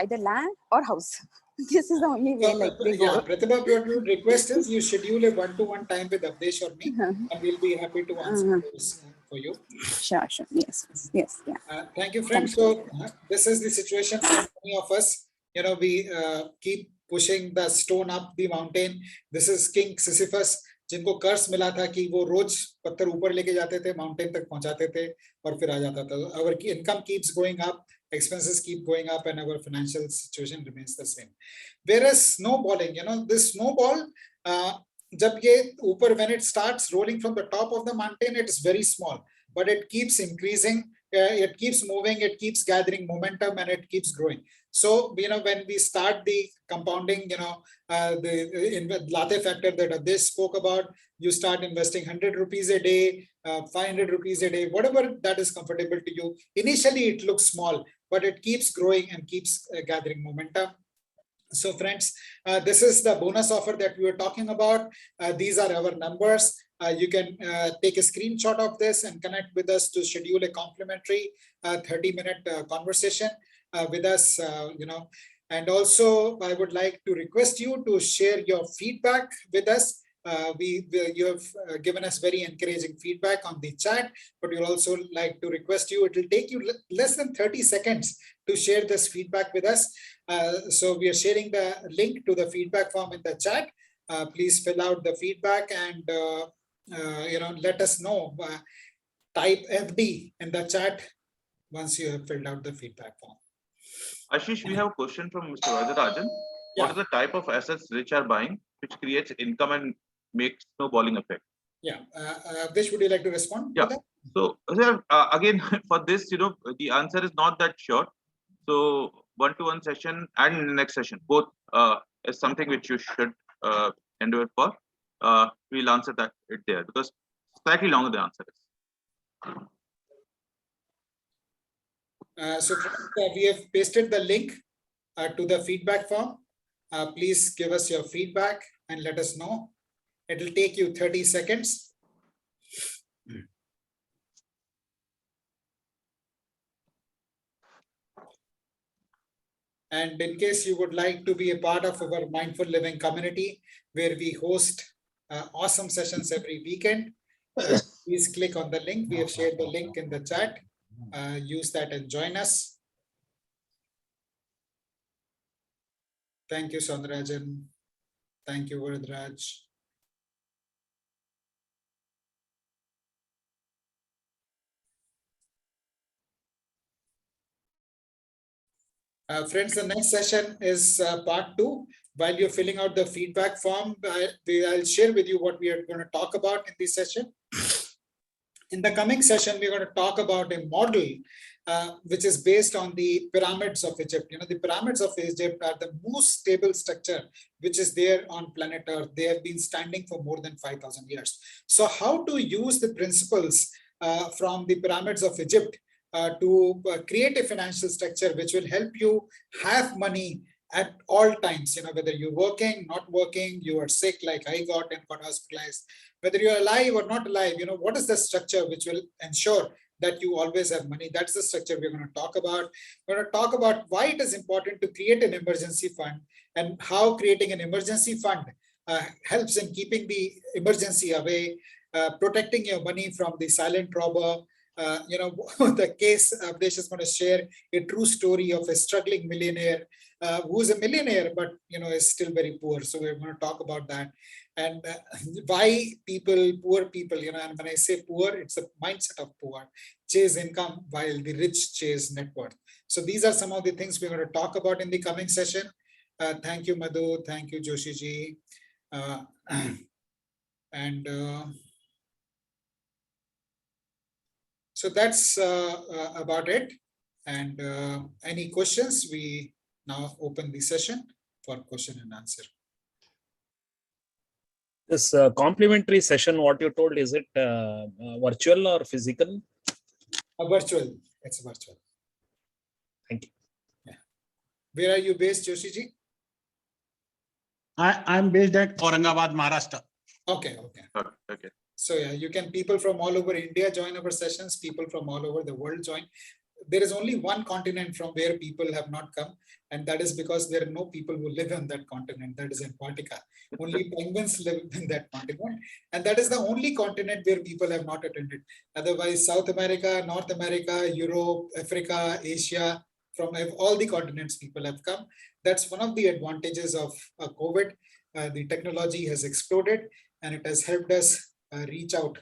either land or house. This is the only way like they Yeah, go. Pratibha, what we would request is you schedule a one-to-one time with Avdesh or me, and we'll be happy to answer those for you. Sure. Yes. Yeah. Thank you, friends. So this is the situation for many of us. You know, we keep pushing the stone up the mountain. This is King Sisyphus, जिनको कर्ज मिला था कि वो रोज पत्थर ऊपर लेके जाते थे, माउंटेन तक पहुंचाते थे और फिर आ जाता था. Our income keeps going up, expenses keep going up, and our financial situation remains the same. Whereas snowballing, you know, this snowball, जब ये ऊपर, when it starts rolling from the top of the mountain, it is very small, but it keeps increasing, it keeps moving, it keeps gathering momentum, and it keeps growing. So, you know, when we start the compounding, you know, the Latte Factor that they spoke about, you start investing 100 rupees a day, 500 rupees a day, whatever that is comfortable to you. Initially, it looks small, but it keeps growing and keeps gathering momentum. So friends, this is the bonus offer that we were talking about. These are our numbers. You can take a screenshot of this and connect with us to schedule a complimentary 30-minute conversation with us, you know. And also, I would like to request you to share your feedback with us. You have given us very encouraging feedback on the chat, but we'll also like to request you, it will take you less than 30 seconds to share this feedback with us. So we are sharing the link to the feedback form in the chat. Please fill out the feedback and you know, let us know. Type FD in the chat once you have filled out the feedback form. Ashish, we have a question from Mr. Vajarajan. Yeah. What is the type of assets rich are buying which creates income and makes snowballing effect? Yeah, Vish, would you like to respond to that? So again, for this, you know, the answer is not that short. So one-to-one session and next session, both is something which you should endeavor for. We'll answer that there because slightly longer the answer is. So we have pasted the link to the feedback form. Please give us your feedback and let us know. It will take you 30 seconds. And in case you would like to be a part of our Mindful Living community, where we host awesome sessions every weekend, please click on the link. We have shared the link in the chat. Use that and join us. Thank you, Saundarajan. Thank you, Varadraj. Friends, the next session is part 2. While you're filling out the feedback form, I'll share with you what we are going to talk about in this session. In the coming session, we're going to talk about a model which is based on the pyramids of Egypt. You know, the pyramids of Egypt are the most stable structure which is there on planet Earth. They have been standing for more than 5,000 years. So how to use the principles from the pyramids of Egypt to create a financial structure which will help you have money at all times, you know, whether you're working, not working, you are sick like I got and got hospitalized, whether you're alive or not alive, you know, what is the structure which will ensure that you always have money? That's the structure we're going to talk about. We're going to talk about why it is important to create an emergency fund and how creating an emergency fund helps in keeping the emergency away, protecting your money from the silent robber. You know, the case Avdesh is going to share a true story of a struggling millionaire who's a millionaire, but, you know, is still very poor. So we're going to talk about that and why people, poor people, you know, and when I say poor, it's a mindset of poor, chase income while the rich chase net worth. So these are some of the things we're going to talk about in the coming session. Thank you, Madhu. Thank you, Joshi ji. So that's about it. And any questions, we now open the session for question and answer. This complimentary session, what you told, is it virtual or physical? Virtual. It's virtual. Thank you. Yeah. Where are you based, Joshi ji? I'm based at Aurangabad, Maharashtra. Okay. Okay. So yeah, you can, people from all over India join our sessions, people from all over the world join. There is only one continent from where people have not come, and that is because there are no people who live on that continent. That is Antarctica. Only penguins live in that continent, and that is the only continent where people have not attended. Otherwise, South America, North America, Europe, Africa, Asia, from all the continents people have come. That's one of the advantages of COVID. The technology has exploded, and it has helped us reach out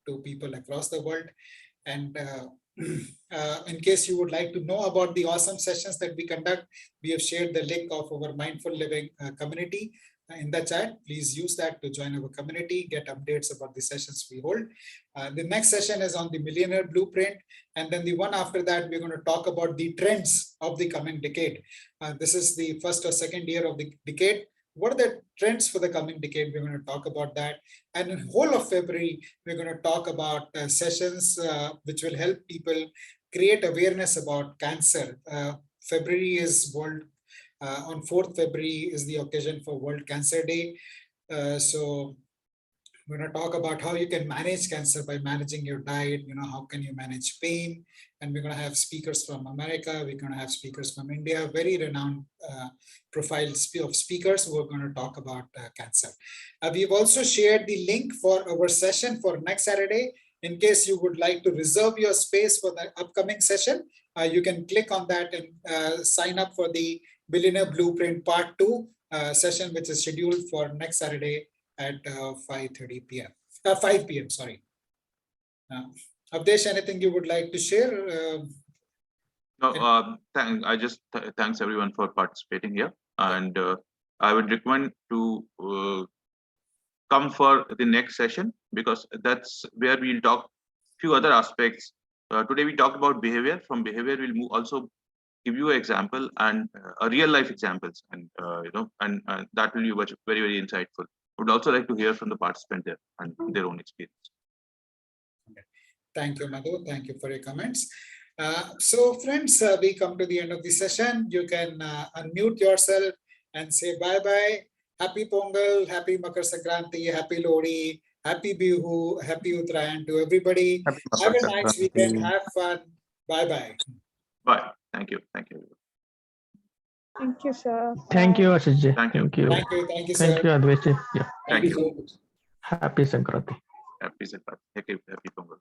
to people across the world. And in case you would like to know about the awesome sessions that we conduct, we have shared the link of our Mindful Living community in the chat. Please use that to join our community, get updates about the sessions we hold. The next session is on the Millionaire Blueprint. And then the one after that, we're going to talk about the trends of the coming decade. This is the first or second year of the decade. What are the trends for the coming decade? We're going to talk about that. And in whole of February, we're going to talk about sessions which will help people create awareness about cancer. February is World, on 4th February is the occasion for World Cancer Day. So we're going to talk about how you can manage cancer by managing your diet. How can you manage pain? And we're going to have speakers from America. We're going to have speakers from India, very renowned profiles of speakers who are going to talk about cancer. We've also shared the link for our session for next Saturday. In case you would like to reserve your space for the upcoming session, you can click on that and sign up for the Millionaire Blueprint Part 2 session, which is scheduled for next Saturday at 5:30 p.m. 5 p.m. Sorry. Avdesh, anything you would like to share? No, thanks everyone for participating here, and I would recommend to come for the next session, because that's where we'll talk few other aspects. Today we talked about behavior. From behavior, we'll also give you an example and real life examples, and and that will be very, very insightful. Would also like to hear from the participant there and their own experience. Thank you, Madhu. Thank you for your comments. So friends, we come to the end of the session. You can unmute yourself and say bye-bye. Happy Pongal, happy Makar Sankranti, happy Lodi, happy Bihu, happy Uttarayan to everybody. Have a nice weekend. Have fun. Bye-bye. Bye. Thank you. Thank you. Thank you, sir. Thank you, Ashish ji. Thank you. Thank you. Thank you, sir. Thank you, Advaish ji. Yeah. Thank you. So much. Happy Sankranti. Happy Sankranti. Happy Pongal.